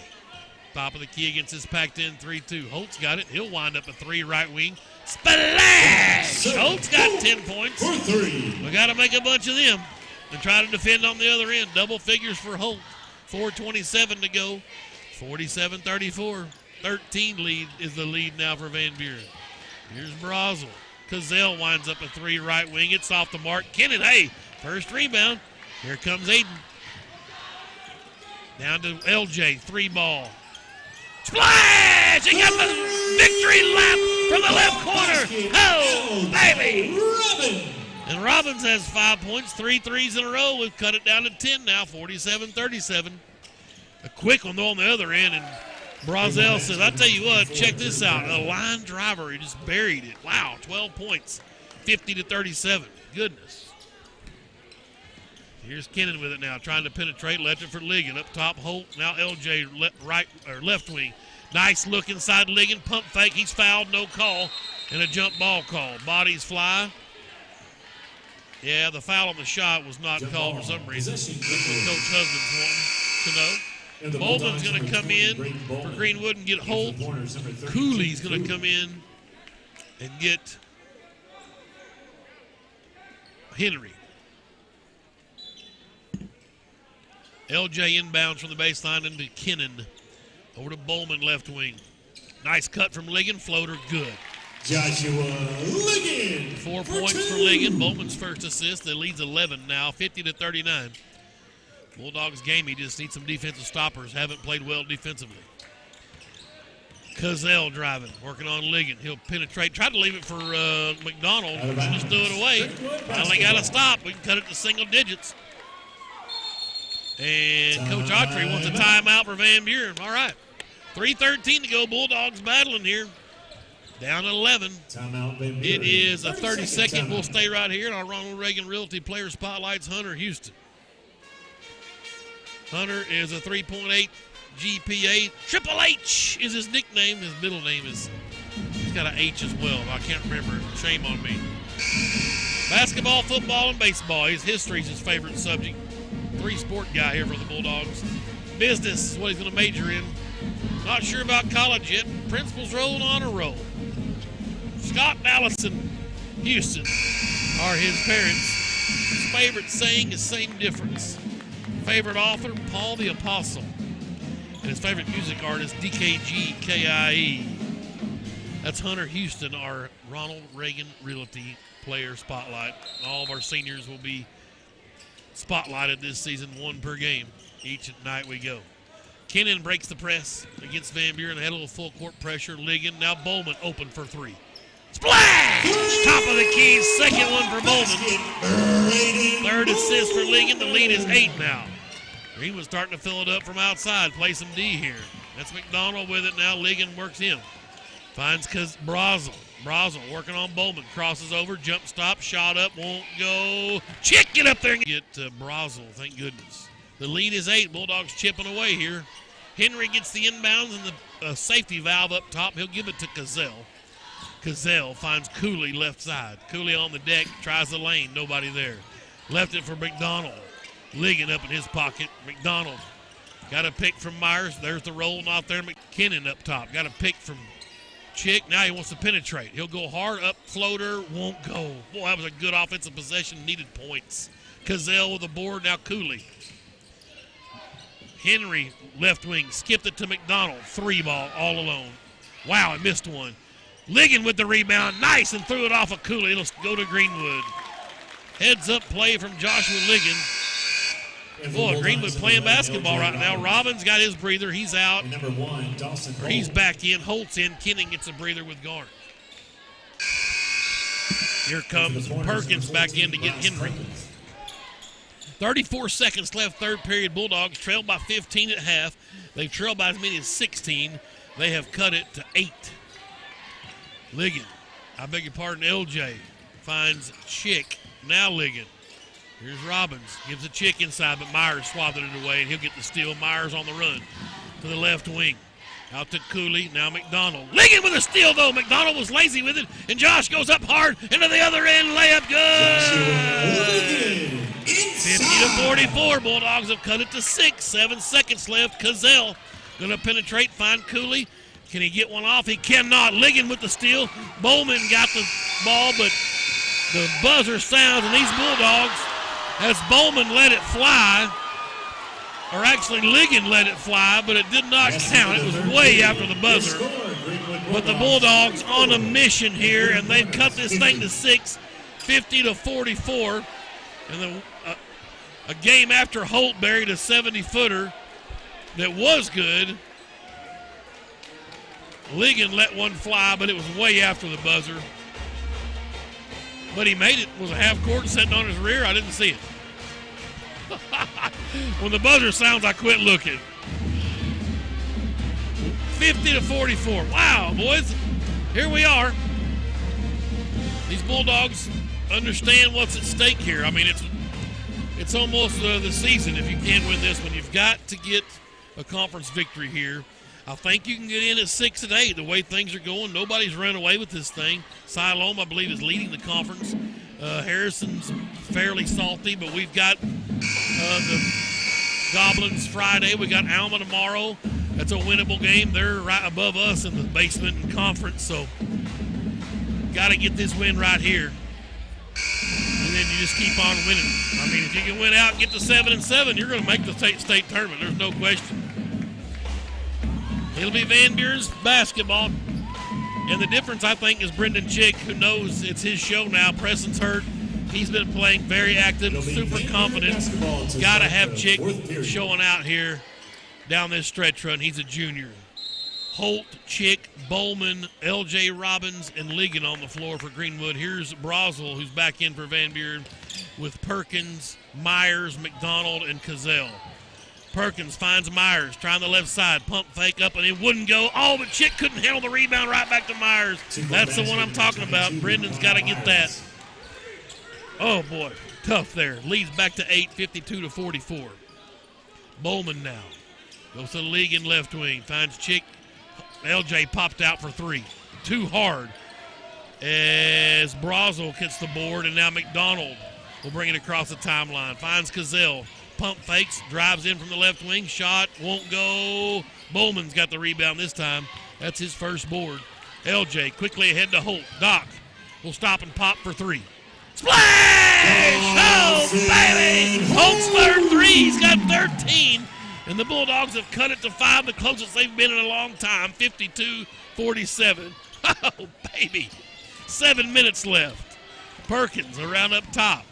Top of the key against this packed-in 3-2. Holt's got it. He'll wind up a 3 right wing. Splash! Holt's got 10 points. For 3. We got to make a bunch of them. And try to defend on the other end. Double figures for Holt. 4:27 to go. 47-34. 13 lead is the lead now for Van Buren. Here's Brazel. Cazell winds up a 3 right wing. It's off the mark. Kennan, hey, first rebound. Here comes Aiden. Down to LJ, 3-ball. Splash! He got the victory lap from the left corner. Oh, baby! Robin. And Robbins has 5 points, 3 threes in a row. We've cut it down to 10 now, 47-37. A quick one, though, on the other end. And Brazel says, I tell you what, check this out. A line driver, he just buried it. Wow, 12 points, 50-37. Goodness. Here's Kennan with it now, trying to penetrate. Left it for Ligon. Up top, Holt. Now LJ, left wing. Nice look inside Ligon. Pump fake. He's fouled. No call. And a jump ball call. Bodies fly. Yeah, the foul on the shot was not called for some reason. That's what Coach Husband's wanting to know. Bolton's going to come in for Greenwood and get Holt. Cooley's going to come in and get Henry. LJ inbounds from the baseline into Kennan. Over to Bowman, left wing. Nice cut from Ligon. Floater, good. Joshua Ligon. 4 points for Ligon. Bowman's first assist. That leads 11 now, 50-39. Bulldogs game, he just needs some defensive stoppers. Haven't played well defensively. Cazell driving, working on Ligon. He'll penetrate. Tried to leave it for McDonald. Just threw it away. Finally got to stop. We can cut it to single digits. And Coach Autry wants a timeout for Van Buren. All right. 3:13 to go. Bulldogs battling here. Down at 11. Timeout, Van Buren. It is a 30-second. We'll stay right here. And our Ronald Reagan Realty Player Spotlights, Hunter Houston. Hunter is a 3.8 GPA. Triple H is his nickname. His middle name is, he's got an H as well. I can't remember. Shame on me. Basketball, football, and baseball. His history is his favorite subject. 3-sport guy here for the Bulldogs. Business is what he's going to major in. Not sure about college yet. Principal's rolling on a roll. Scott and Allison Houston are his parents. His favorite saying is same difference. Favorite author, Paul the Apostle. And his favorite music artist, DKG KIE. That's Hunter Houston, our Ronald Reagan Realty Player Spotlight. All of our seniors will be spotlighted this season, 1 per game. Each night we go. Kennan breaks the press against Van Buren. They had a little full court pressure. Ligon, now Bowman open for 3. Splash! Top of the key, second one for Bowman. Third assist for Ligon. The lead is 8 now. Greenwood starting to fill it up from outside. Play some D here. That's McDonald with it now. Ligon works him. Finds Brazel. Brazel working on Bowman. Crosses over. Jump stop. Shot up. Won't go. Chick, get up there and get Brazel. Thank goodness. The lead is 8. Bulldogs chipping away here. Henry gets the inbounds and the safety valve up top. He'll give it to Cazell. Cazell finds Cooley left side. Cooley on the deck. Tries the lane. Nobody there. Left it for McDonald. Ligon up in his pocket. McDonald got a pick from Myers. There's the roll not there. McKinnon up top. Got a pick from Chick. Now he wants to penetrate. He'll go hard up. Floater won't go. Boy, that was a good offensive possession. Needed points. Cazell with the board. Now Cooley. Henry, left wing. Skipped it to McDonald. 3-ball all alone. Wow, I missed one. Ligon with the rebound. Nice, and threw it off of Cooley. It'll go to Greenwood. Heads up play from Joshua Ligon. Boy, Greenwood playing basketball right now. Robbins got his breather. He's out. Number 1, Dawson. Or he's back in. Holt's in. Kennan gets a breather with Garner. Here comes Perkins back in to get Henry. 34 seconds left, third period. Bulldogs trailed by 15 at half. They've trailed by as many as 16. They have cut it to 8. Ligon, I beg your pardon, LJ finds Chick. Now Ligon. Here's Robbins. Gives a Chick inside, but Myers swathered it away, and he'll get the steal. Myers on the run to the left wing. Out to Cooley. Now McDonald. Ligon with a steal, though. McDonald was lazy with it, and Josh goes up hard into the other end. Layup good. 50-44. Bulldogs have cut it to 6. 7 seconds left. Cazell going to penetrate, find Cooley. Can he get one off? He cannot. Ligon with the steal. Bowman got the ball, but the buzzer sounds, and these Bulldogs, as Bowman let it fly, or actually Ligon let it fly, but it did not count. It was way after the buzzer. But the Bulldogs on a mission here, and they've cut this thing to 6, 50-44. And a game after Holt buried a 70-footer that was good. Ligon let one fly, but it was way after the buzzer. But he made it. Was a half court sitting on his rear. I didn't see it. When the buzzer sounds, I quit looking. 50-44. Wow, boys. Here we are. These Bulldogs understand what's at stake here. I mean, it's almost the season if you can't win this one. You've got to get a conference victory here. I think you can get in at 6 and 8. The way things are going, nobody's run away with this thing. Siloam, I believe, is leading the conference. Harrison's fairly salty, but we've got the Goblins Friday. We got Alma tomorrow. That's a winnable game. They're right above us in the basement and conference. So Got to get this win right here. And then you just keep on winning. I mean, if you can win out and get to 7-7, you're going to make the state tournament. There's no question. It'll be Van Buren's basketball. And the difference, I think, is Brendan Chick, who knows it's his show now. Preston's hurt. He's been playing very active, super confident. Got to have Chick showing out here down this stretch run. He's a junior. Holt, Chick, Bowman, L.J. Robbins, and Ligon on the floor for Greenwood. Here's Brosel, who's back in for Van Buren, with Perkins, Myers, McDonald, and Cazell. Perkins finds Myers, trying the left side, pump fake up, and it wouldn't go. Oh, but Chick couldn't handle the rebound, right back to Myers. That's the one I'm talking about. Brendan's got to get that. Oh, boy, tough there. Leads back to 8, 52-44. Bowman now goes to the league in left wing, finds Chick. LJ popped out for 3. Too hard as Brosel gets the board, and now McDonald will bring it across the timeline. Finds Cazell. Pump fakes, drives in from the left wing. Shot won't go. Bowman's got the rebound this time. That's his first board. LJ quickly ahead to Holt. Doc will stop and pop for 3. Splash! Oh, baby! Holt's third 3. He's got 13. And the Bulldogs have cut it to 5, the closest they've been in a long time, 52-47. Oh, baby. 7 minutes left. Perkins around up top.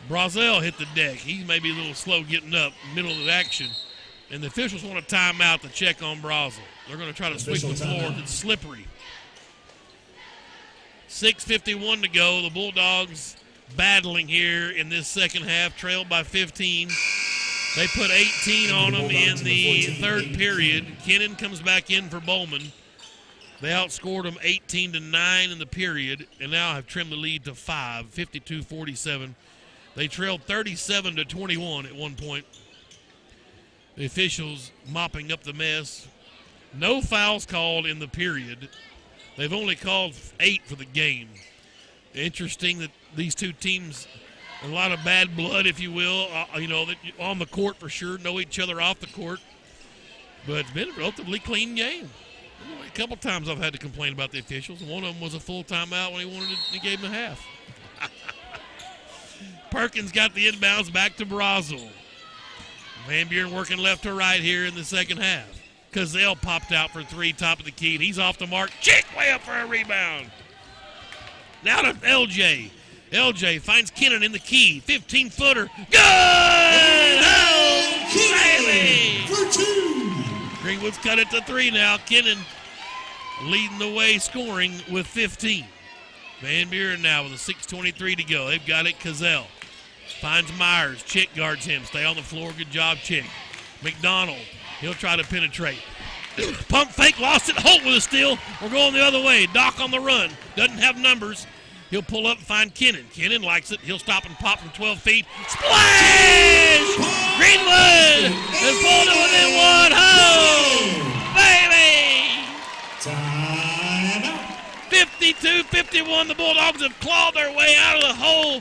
Brosel hit the deck. He may be a little slow getting up, middle of the action. And the officials want a timeout to check on Brosel. They're going to try to sweep the floor. It's slippery. 6:51 to go. The Bulldogs battling here in this second half, trailed by 15. They put 18 on them in the third period. Kennan comes back in for Bowman. They outscored them 18-9 in the period and now have trimmed the lead to 5, 52-47. They trailed 37-21 at one point. The officials mopping up the mess. No fouls called in the period. They've only called 8 for the game. Interesting that these two teams, a lot of bad blood, if you will, that on the court for sure, know each other off the court. But it's been a relatively clean game. A couple times I've had to complain about the officials. One of them was a full timeout when he gave him a half. Perkins got the inbounds back to Brosel. Van Buren working left to right here in the second half. Cazell popped out for 3, top of the key, and he's off the mark. Chick way up for a rebound. Now to LJ. LJ finds Kennan in the key. 15-footer. Good! Oh, baby! For 2. Greenwood's cut it to 3 now. Kennan leading the way scoring with 15. Van Buren now with a 6:23 to go. They've got it. Cazell finds Myers. Chick guards him. Stay on the floor. Good job, Chick. McDonald. He'll try to penetrate. Pump fake, lost it. Holt with a steal. We're going the other way. Doc on the run. Doesn't have numbers. He'll pull up and find Kennan. Kennan likes it. He'll stop and pop from 12 feet. Splash! Greenwood has pulled it within 1. Oh, baby! Time out. 52-51. The Bulldogs have clawed their way out of the hole,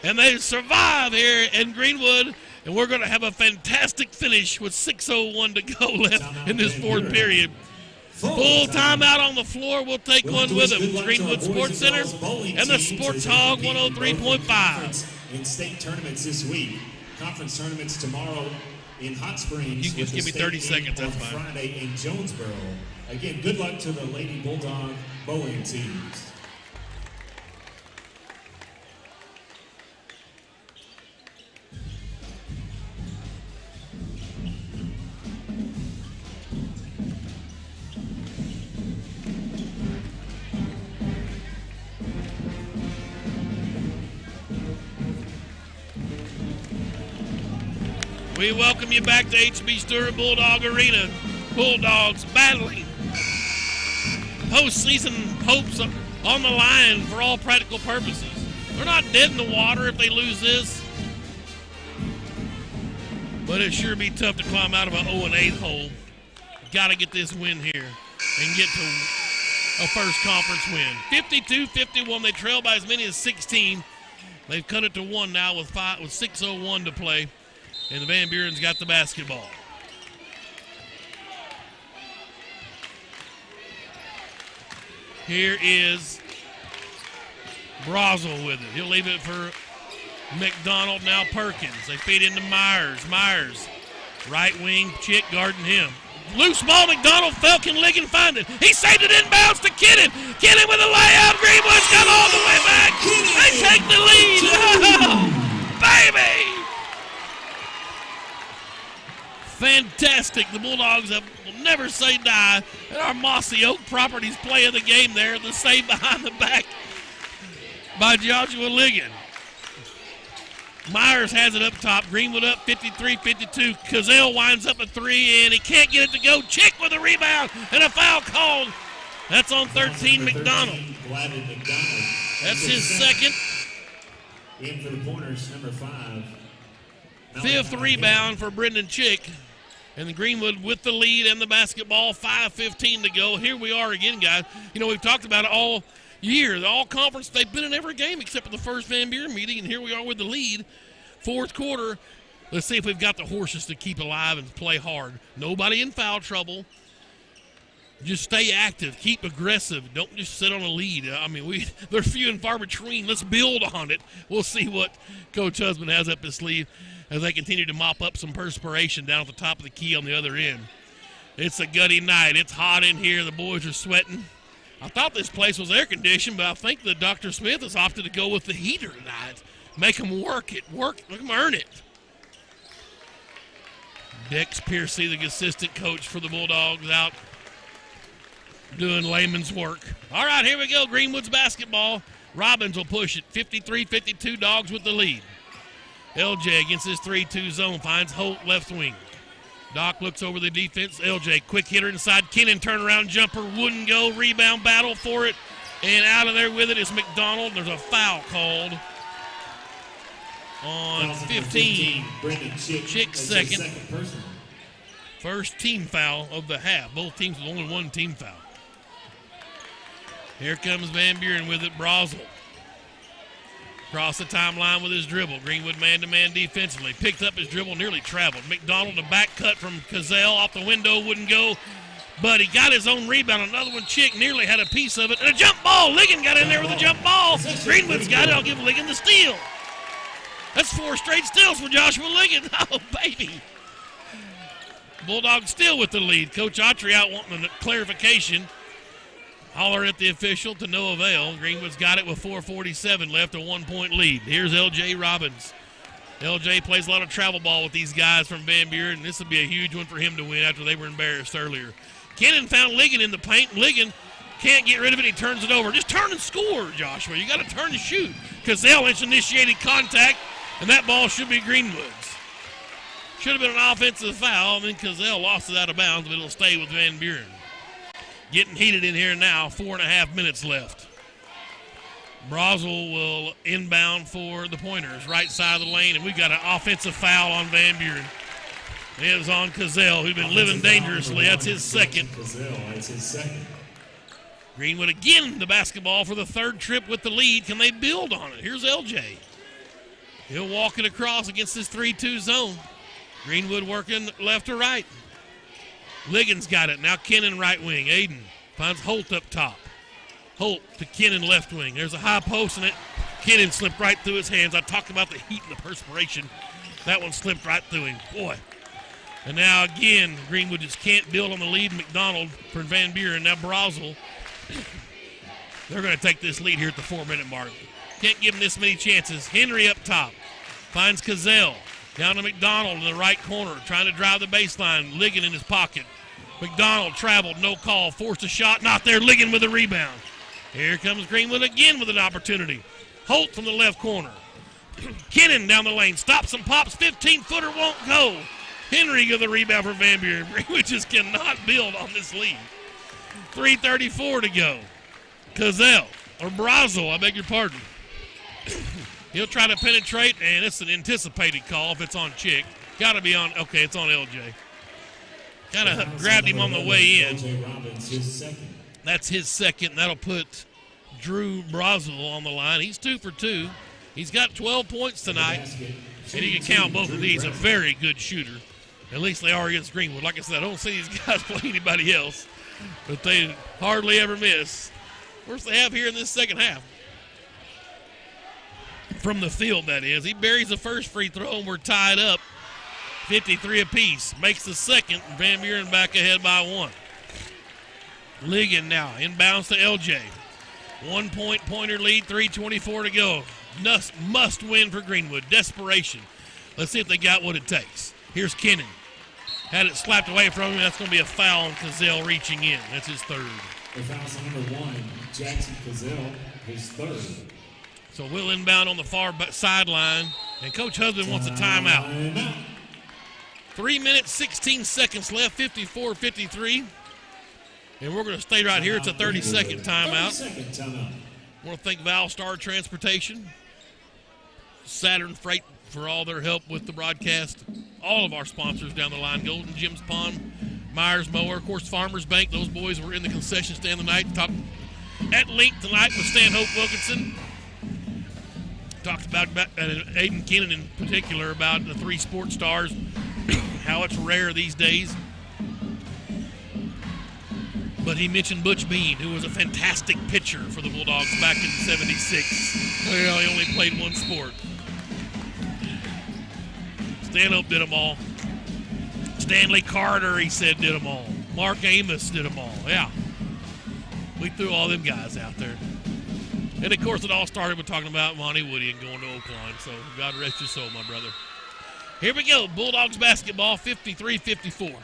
and they survive here in Greenwood. And we're going to have a fantastic finish with 6:01 to go left in this fourth period. Full timeout on the floor. We'll take one with them. Greenwood Sports Center and the Sports Hog 103.5. In state tournaments this week. Conference tournaments tomorrow in Hot Springs. You can just give me 30 seconds. That's fine. Friday in Jonesboro. Again, good luck to the Lady Bulldog bowling teams. We welcome you back to H.B. Stewart Bulldog Arena. Bulldogs battling. Postseason hopes on the line for all practical purposes. They're not dead in the water if they lose this. But it sure be tough to climb out of an 0-8 hole. Got to get this win here and get to a first conference win. 52-51. They trail by as many as 16. They've cut it to 1 now with 6:01 to play. And the Van Buren's got the basketball. Here is Brazel with it. He'll leave it for McDonald, now Perkins. They feed into Myers. Myers, right wing, Chick guarding him. Loose ball, McDonald fell, can Ligon find it? He saved it inbounds to Kinnon. Kinnon with a layout. Greenwood's got all the way back. They take the lead. Oh, baby! Fantastic. The Bulldogs will never say die. And our Mossy Oak Properties play of the game there. The save behind the back by Joshua Ligon. Myers has it up top. Greenwood up 53-52. Cazell winds up a three, and he can't get it to go. Chick with a rebound and a foul called. That's on 13, McDonald. That's his second. In for the Pointers, number 5. Fifth rebound for Brendan Chick. And the Greenwood with the lead and the basketball. 5:15 to go. Here we are again, guys. You know, we've talked about it all year. The all-conference, they've been in every game except for the first Van Buren meeting, and here we are with the lead. Fourth quarter. Let's see if we've got the horses to keep alive and play hard. Nobody in foul trouble. Just stay active. Keep aggressive. Don't just sit on a lead. I mean, they're few and far between. Let's build on it. We'll see what Coach Husband has up his sleeve as they continue to mop up some perspiration down at the top of the key on the other end. It's a gutty night. It's hot in here. The boys are sweating. I thought this place was air-conditioned, but I think that Dr. Smith has opted to go with the heater tonight. Make them work it. Make them earn it. Dex Piercy, the assistant coach for the Bulldogs, out doing layman's work. All right, here we go. Greenwood's basketball. Robbins will push it. 53-52, Dogs with the lead. LJ against his 3-2 zone finds Holt left wing. Doc looks over the defense. LJ, quick hitter inside. Kennan turnaround jumper, wouldn't go. Rebound battle for it. And out of there with it is McDonald. There's a foul called on 15. Chick's second. First team foul of the half. Both teams with only one team foul. Here comes Van Buren with it. Brazel. Across the timeline with his dribble. Greenwood man-to-man defensively. Picked up his dribble, nearly traveled. McDonald, a back cut from Cazell off the window, wouldn't go. But he got his own rebound. Another one, Chick, nearly had a piece of it. And a jump ball. Ligon got in there with a jump ball. Greenwood's got it. I'll give Ligon the steal. That's 4 straight steals for Joshua Ligon. Oh, baby. Bulldogs still with the lead. Coach Autry out wanting a clarification. Holler at the official to no avail. Greenwood's got it with 4:47 left, a 1-point lead. Here's LJ Robbins. LJ plays a lot of travel ball with these guys from Van Buren, and this will be a huge one for him to win after they were embarrassed earlier. Kennan found Ligon in the paint. Ligon can't get rid of it. He turns it over. Just turn and score, Joshua. You got to turn and shoot. Cazell initiated contact, and that ball should be Greenwood's. Should have been an offensive foul, and then Cazell lost it out of bounds, but it'll stay with Van Buren. Getting heated in here now, 4.5 minutes left. Brazel will inbound for the Pointers, right side of the lane, and we've got an offensive foul on Van Buren. It was on Cazell, who's been living dangerously. That's his second. Greenwood again the basketball for the third trip with the lead. Can they build on it? Here's LJ. He'll walk it across against this 3-2 zone. Greenwood working left to right. Ligon's got it. Now Kennan right wing. Aiden finds Holt up top. Holt to Kennan left wing. There's a high post, and Kennan slipped right through his hands. I talked about the heat and the perspiration. That one slipped right through him. Boy. And now again, Greenwood just can't build on the lead. McDonald for Van Buren. Now Brazel. They're going to take this lead here at the 4-minute mark. Can't give him this many chances. Henry up top. Finds Cazell. Down to McDonald in the right corner. Trying to drive the baseline. Ligon in his pocket. McDonald traveled. No call. Forced a shot. Not there. Ligon with a rebound. Here comes Greenwood again with an opportunity. Holt from the left corner. Kennan down the lane. Stops and pops. 15-footer won't go. Henry with a rebound for Van Buren. Greenwood just cannot build on this lead. 3:34 to go. Cazell, or Brazel, I beg your pardon. He'll try to penetrate, and it's an anticipated call if it's on Chick. Got to be on, okay, it's on LJ. Kind of grabbed him on the way in. That's his second. That'll put Drew Brazel on the line. He's 2 for 2. He's got 12 points tonight, and he can count both of these. A very good shooter. At least they are against Greenwood. Like I said, I don't see these guys play anybody else, but they hardly ever miss. Worst they have here in this second half. From the field, that is. He buries the first free throw, and we're tied up 53 apiece. Makes the second, and Van Buren back ahead by 1. Ligon now inbounds to LJ. 1 point pointer lead, 3:24 to go. Must win for Greenwood. Desperation. Let's see if they got what it takes. Here's Kennan. Had it slapped away from him. That's going to be a foul on Cazell reaching in. That's his third. The foul's on number 1, Jackson Cazell, his third. So we'll inbound on the far sideline, and Coach Husband wants a timeout. 3 minutes, 16 seconds left, 54-53. And we're going to stay right here. It's a 30-second timeout. I want to thank Valstar Transportation, Saturn Freight for all their help with the broadcast. All of our sponsors down the line, Golden Jim's Pond, Myers Mower, of course, Farmers Bank. Those boys were in the concession stand tonight. Talked at length tonight with Stanhope Wilkinson. Talked about Aiden Kennan in particular, about the 3 sports stars, how it's rare these days. But he mentioned Butch Bean, who was a fantastic pitcher for the Bulldogs back in '76. Well, he only played one sport. Stanhope did them all. Stanley Carter, he said, did them all. Mark Amos did them all. Yeah. We threw all them guys out there. And, of course, it all started with talking about Monty Woody and going to Oakland. So, God rest your soul, my brother. Here we go. Bulldogs basketball, 53-54.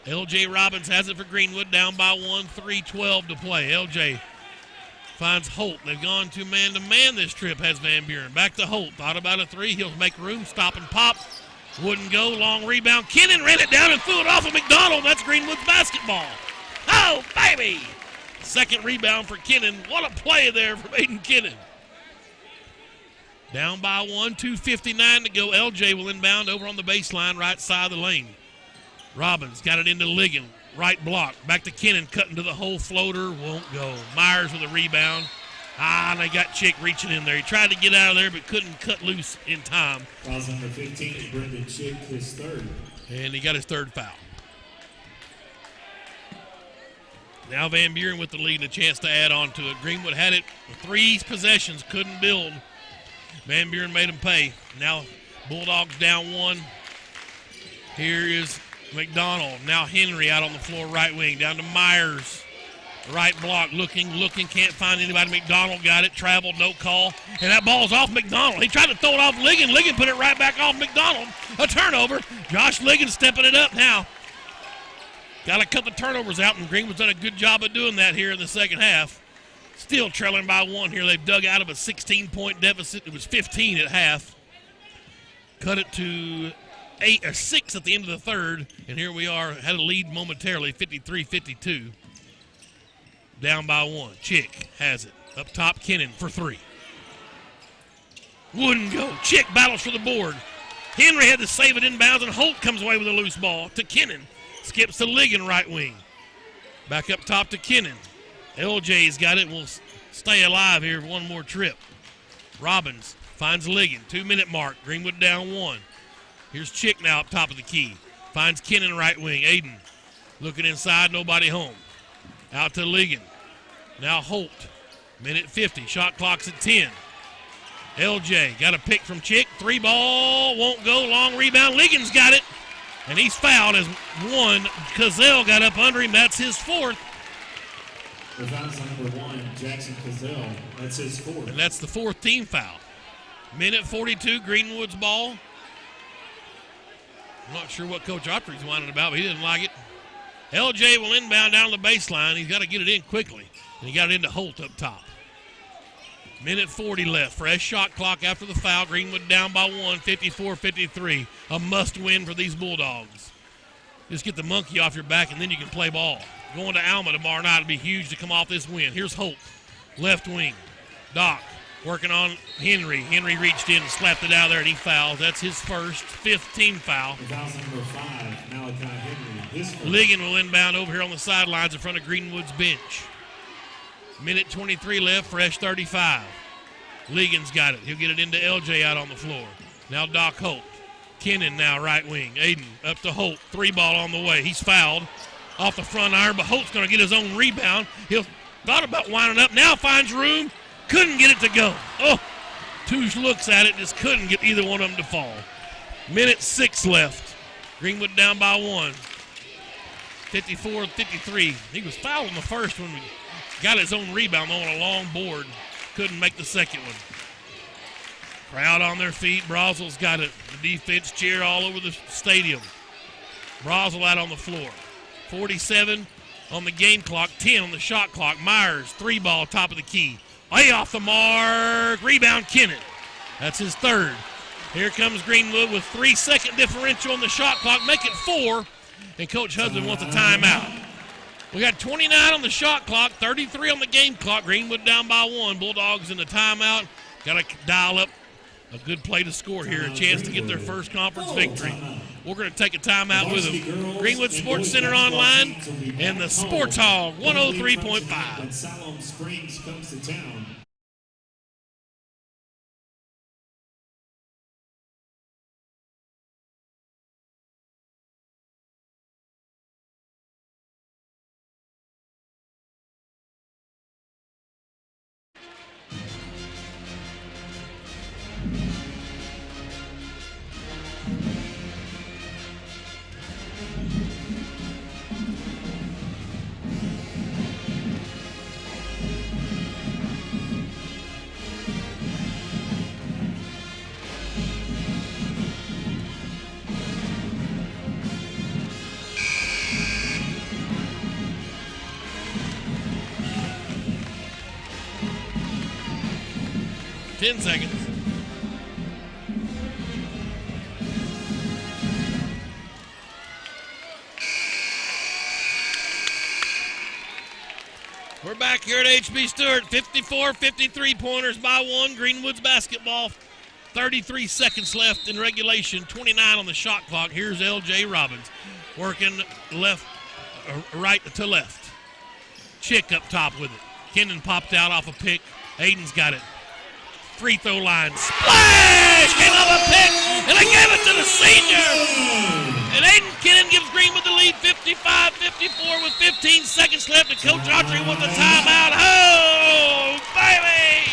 L.J. Robbins has it for Greenwood, down by 1, 3:12 to play. L.J. finds Holt. They've gone to man-to-man this trip, has Van Buren. Back to Holt. Thought about a 3. He'll make room. Stop and pop. Wouldn't go. Long rebound. Kennan ran it down and threw it off of McDonald. That's Greenwood's basketball. Oh, baby! Second rebound for Kennan. What a play there from Aiden Kennan. Down by 1, 2:59 to go. L.J. will inbound over on the baseline, right side of the lane. Robbins got it into Ligon. Right block. Back to Kennan, cutting to the hole. Floater won't go. Myers with a rebound. And they got Chick reaching in there. He tried to get out of there, but couldn't cut loose in time. Fouls number 15, Brendan Chick, his third. And he got his third foul. Now Van Buren with the lead and a chance to add on to it. Greenwood had it. 3 possessions, couldn't build. Van Buren made him pay. Now Bulldogs down 1. Here is McDonald. Now Henry out on the floor, right wing. Down to Myers. Right block, looking, can't find anybody. McDonald got it, traveled, no call. And that ball's off McDonald. He tried to throw it off Ligon. Ligon put it right back off McDonald. A turnover. Josh Ligon stepping it up now. Got to cut the turnovers out, and Greenwood's done a good job of doing that here in the second half. Still trailing by 1 here. They've dug out of a 16-point deficit. It was 15 at half. Cut it to 6 at the end of the third, and here we are. Had a lead momentarily, 53-52. Down by 1. Chick has it. Up top, Kennan for 3. Wouldn't go. Chick battles for the board. Henry had to save it inbounds, and Holt comes away with a loose ball to Kennan. Skips to Ligon, right wing. Back up top to Kennan. LJ's got it. Will stay alive here for one more trip. Robbins finds Ligon. 2-minute mark. Greenwood down 1. Here's Chick now up top of the key. Finds Kennan, right wing. Aiden looking inside. Nobody home. Out to Ligon. Now Holt. Minute 50. Shot clock's at 10. LJ got a pick from Chick. 3 ball. Won't go. Long rebound. Ligon's got it. And he's fouled as 1. Cazell got up under him. That's his 4th. The foul's number 1, Jackson Cazell. That's his 4th. And that's the 4th team foul. Minute 42. Greenwood's ball. I'm not sure what Coach Autry's whining about, but he didn't like it. LJ will inbound down the baseline. He's got to get it in quickly. And he got it into Holt up top. Minute 40 left. Fresh shot clock after the foul. Greenwood down by 1, 54-53. A must-win for these Bulldogs. Just get the monkey off your back, and then you can play ball. Going to Alma tomorrow night will be huge to come off this win. Here's Holt, left wing. Doc working on Henry. Henry reached in and slapped it out there, and he fouls. That's his first, 5th team foul. Foul's number 5, Malachi Henry. His first. Ligon will inbound over here on the sidelines in front of Greenwood's bench. Minute 23 left, fresh 35. Ligon's got it. He'll get it into LJ out on the floor. Now Doc Holt. Kennan now right wing. Aiden up to Holt. 3 ball on the way. He's fouled off the front iron, but Holt's going to get his own rebound. He'll thought about winding up. Now finds room. Couldn't get it to go. Oh, Touche looks at it, just couldn't get either one of them to fall. Minute 6 left. Greenwood down by 1. 54-53. He was fouled in the first one. Got his own rebound on a long board. Couldn't make the second one. Crowd on their feet. Brazel's got it. The defense cheer all over the stadium. Brazel out on the floor. 47 on the game clock, 10 on the shot clock. Myers, 3-ball, top of the key. Way off the mark. Rebound, Kennan. That's his third. Here comes Greenwood with 3-second differential on the shot clock. Make it 4. And Coach Husband wants a timeout. We got 29 on the shot clock, 33 on the game clock. Greenwood down by 1. Bulldogs in the timeout. Got to dial up a good play to score here, a chance to get their first conference victory. We're going to take a timeout with them. Greenwood Sports Center online and the Sports Hog 103.5. When Siloam Springs comes to town. Ten seconds. We're back here at H.B. Stewart. 54-53 pointers by 1. Greenwood's basketball. 33 seconds left in regulation. 29 on the shot clock. Here's L.J. Robbins working right to left. Chick up top with it. Kennan popped out off a pick. Aiden's got it. Free throw line. Splash! Came off a pick, and they gave it to the senior. And Aiden Kennan gives Greenwood the lead, 55-54 with 15 seconds left. And Coach Autry wants a timeout. Oh, baby!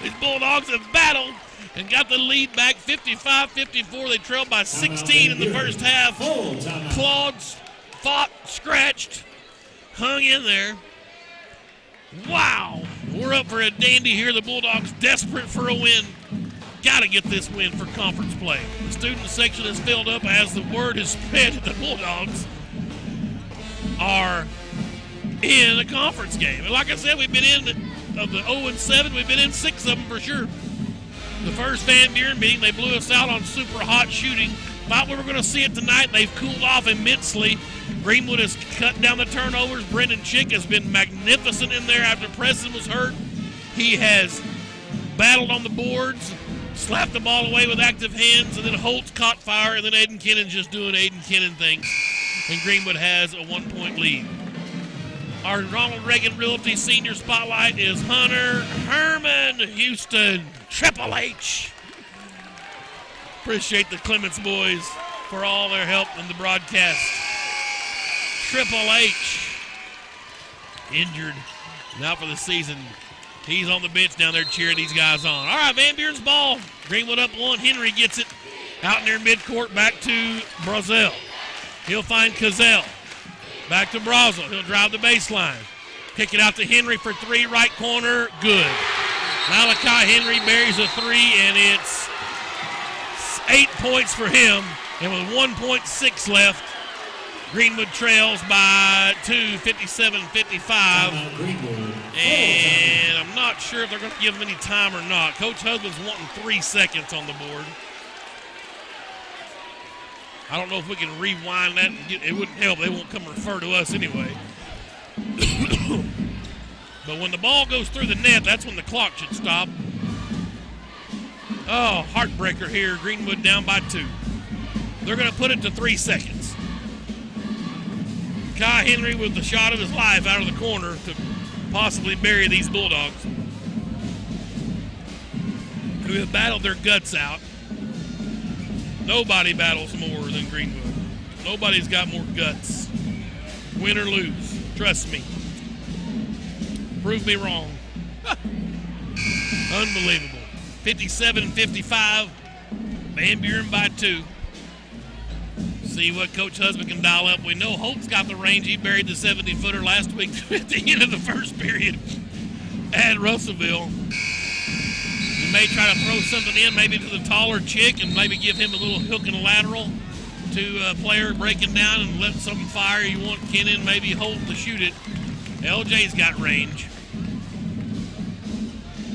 These Bulldogs have battled and got the lead back, 55-54. They trailed by 16 in the first half. Clawed, fought, scratched, hung in there. Wow. We're up for a dandy here. The Bulldogs desperate for a win. Got to get this win for conference play. The student section is filled up as the word is spread that the Bulldogs are in a conference game. And like I said, we've been in of the 0-7. We've been in 6 of them for sure. The first Van Buren meeting, they blew us out on super hot shooting. Thought we were going to see it tonight. They've cooled off immensely. Greenwood has cut down the turnovers. Brendan Chick has been magnificent in there after Preston was hurt. He has battled on the boards, slapped the ball away with active hands, and then Holtz caught fire, and then Aiden Kennan just doing Aiden Kennan things. And Greenwood has a 1-point lead. Our Ronald Reagan Realty Senior Spotlight is Hunter Herman, Houston, Triple H. Appreciate the Clements boys for all their help in the broadcast. Triple H injured, now for the season. He's on the bench down there cheering these guys on. All right, Van Buren's ball. Greenwood up 1. Henry gets it out in their midcourt back to Brazel. He'll find Cazell. Back to Brazel. He'll drive the baseline. Kick it out to Henry for 3, right corner. Good. Malachi Henry buries a 3, and it's 8 points for him. And with 1.6 left, Greenwood trails by 2, 57-55. And I'm not sure if they're going to give him any time or not. Coach Husband's wanting 3 seconds on the board. I don't know if we can rewind that. It wouldn't help. They won't come refer to us anyway. But when the ball goes through the net, that's when the clock should stop. Oh, heartbreaker here. Greenwood down by 2. They're going to put it to 3 seconds. Kai Henry with the shot of his life out of the corner to possibly bury these Bulldogs, who have battled their guts out. Nobody battles more than Greenwood. Nobody's got more guts. Win or lose. Trust me. Prove me wrong. Unbelievable. 57-55. Van Buren by 2. See what Coach Husband can dial up. We know Holt's got the range. He buried the 70-footer last week at the end of the first period at Russellville. You may try to throw something in maybe to the taller chick and maybe give him a little hook and a lateral to a player breaking down and let something fire. You want Kennan, maybe Holt to shoot it. LJ's got range.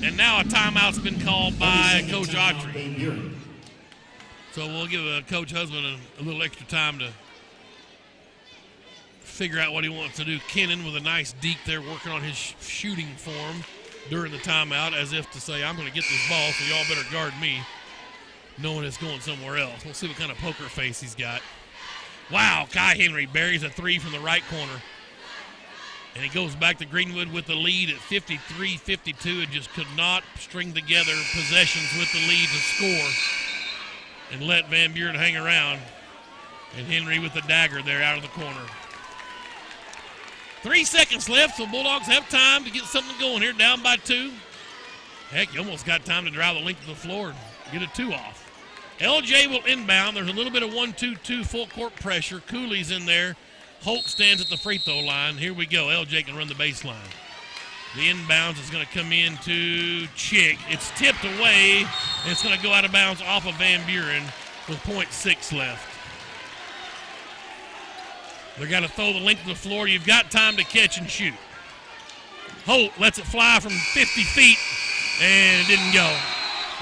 And now a timeout's been called by Coach Autry. So we'll give Coach Husband a little extra time to figure out what he wants to do. Kennan with a nice deke there working on his shooting form during the timeout as if to say, I'm going to get this ball, so y'all better guard me, knowing it's going somewhere else. We'll see what kind of poker face he's got. Wow, Kai Henry buries a 3 from the right corner. And he goes back to Greenwood with the lead at 53-52 and just could not string together possessions with the lead to score and let Van Buren hang around. And Henry with the dagger there out of the corner. 3 seconds left, so Bulldogs have time to get something going here, down by 2. Heck, you almost got time to drive the length of the floor and get a 2 off. LJ will inbound. There's a little bit of 1-2-2 full court pressure. Cooley's in there. Holt stands at the free throw line. Here we go. LJ can run the baseline. The inbounds is going to come in to Chick. It's tipped away, and it's going to go out of bounds off of Van Buren with .6 left. They're going to throw the length of the floor. You've got time to catch and shoot. Holt lets it fly from 50 feet, and it didn't go.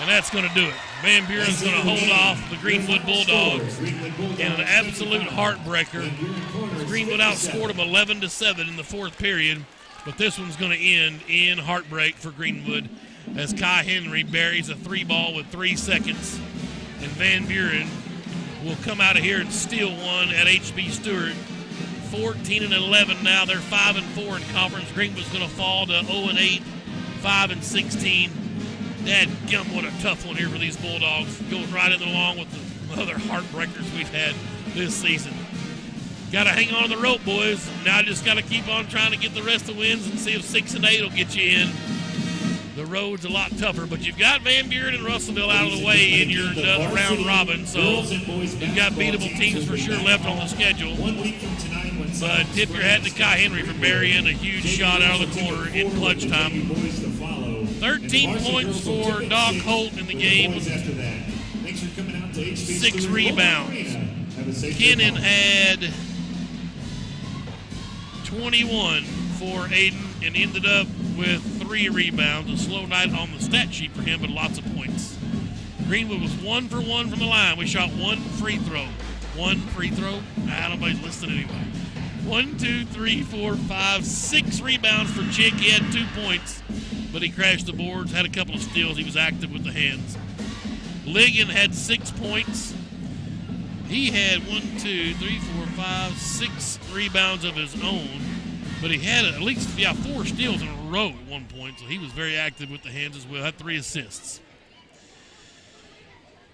And that's going to do it. Van Buren's going to hold off the Greenwood Bulldogs in an absolute heartbreaker. Greenwood outscored them 11-7 in the fourth period, but this one's going to end in heartbreak for Greenwood as Kai Henry buries a 3-ball with 3 seconds, and Van Buren will come out of here and steal one at H.B. Stewart. 14-11 now. They're 5-4 in conference. Greenwood's going to fall to 0-8, 5-16. Dadgum, what a tough one here for these Bulldogs. Goes right in along with the other heartbreakers we've had this season. Got to hang on to the rope, boys. Now just got to keep on trying to get the rest of the wins and see if 6 and 8 will get you in. The road's a lot tougher, but you've got Van Buren and Russellville out of the way in your round robin, so you've got beatable teams for sure left on the schedule. But tip your hat to Kai Henry for burying a huge shot out of the corner in clutch time. 13 points for Doc Holt in the game. 6 rebounds. Kennan had 21 for Aiden and ended up with 3 rebounds. A slow night on the stat sheet for him, but lots of points. Greenwood was 1 for 1 from the line. We shot 1 free throw. 1 free throw? Nobody's listening anyway. 1, 2, 3, 4, 5, 6 rebounds for Chick. He had 2 points, but he crashed the boards, had a couple of steals. He was active with the hands. Ligon had 6 points. He had 1, 2, 3, 4, 5, 6 rebounds of his own, but he had at least 4 steals in a row at one point, so he was very active with the hands as well. Had 3 assists.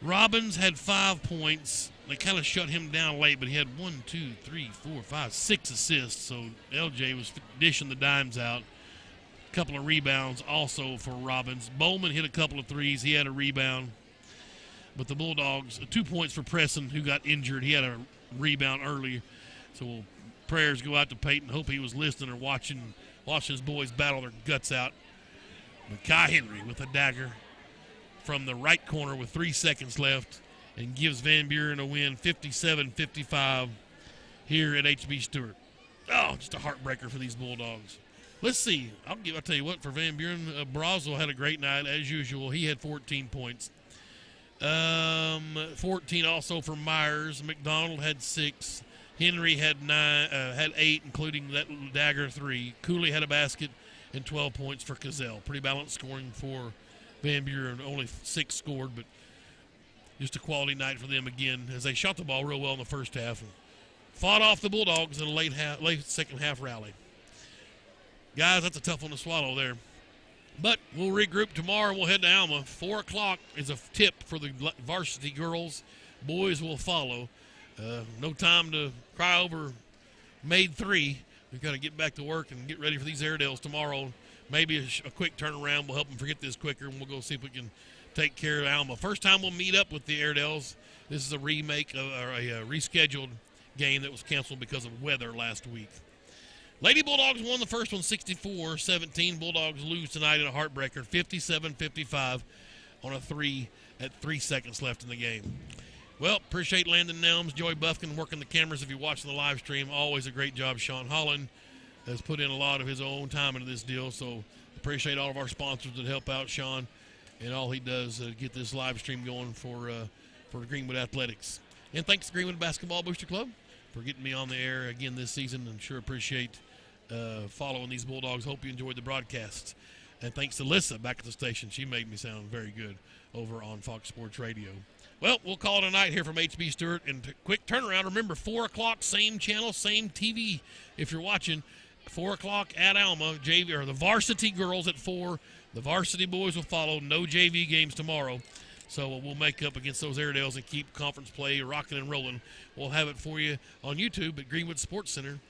Robbins had 5 points. They kind of shut him down late, but he had 1, 2, 3, 4, 5, 6 assists, so LJ was dishing the dimes out. A couple of rebounds also for Robbins. Bowman hit a couple of threes. He had a rebound. But the Bulldogs, 2 points for Preston, who got injured. He had a rebound earlier. So prayers go out to Peyton. Hope he was listening or watching his boys battle their guts out. But Kai Henry with a dagger from the right corner with 3 seconds left and gives Van Buren a win 57-55 here at H.B. Stewart. Oh, just a heartbreaker for these Bulldogs. Let's see. I'll tell you what, for Van Buren, Broswell had a great night as usual. He had 14 points. 14 also for Myers. McDonald had 6. Henry had 8, including that dagger 3. Cooley had a basket and 12 points for Cazell. Pretty balanced scoring for Van Buren. Only 6 scored, but just a quality night for them again as they shot the ball real well in the first half and fought off the Bulldogs in a late second half rally. Guys, that's a tough one to swallow there. But we'll regroup tomorrow. We'll head to Alma. 4 o'clock is a tip for the varsity girls. Boys will follow. No time to cry over made 3. We've got to get back to work and get ready for these Airedales tomorrow. maybe a quick turnaround will help them forget this quicker, and we'll go see if we can take care of Alma. First time we'll meet up with the Airedales. This is a remake of a rescheduled game that was canceled because of weather last week. Lady Bulldogs won the first one 64-17. Bulldogs lose tonight in a heartbreaker 57-55 on a 3 at 3 seconds left in the game. Well, appreciate Landon Nelms, Joey Buffkin working the cameras if you're watching the live stream. Always a great job. Sean Holland has put in a lot of his own time into this deal, so appreciate all of our sponsors that help out Sean and all he does to get this live stream going for Greenwood Athletics. And thanks to Greenwood Basketball Booster Club for getting me on the air again this season, and sure appreciate following these Bulldogs. Hope you enjoyed the broadcast. And thanks to Lissa back at the station. She made me sound very good over on Fox Sports Radio. Well, we'll call it a night here from H.B. Stewart. And quick turnaround. Remember, 4 o'clock, same channel, same TV if you're watching. 4 o'clock at Alma, JV, or the Varsity girls at 4. The Varsity boys will follow. No JV games tomorrow. So we'll make up against those Airedales and keep conference play rocking and rolling. We'll have it for you on YouTube at Greenwood Sports Center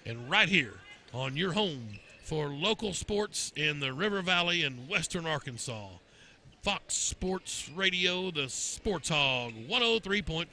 and right here on your home for local sports in the River Valley and western Arkansas. Fox Sports Radio, the Sports Hog, 103.5.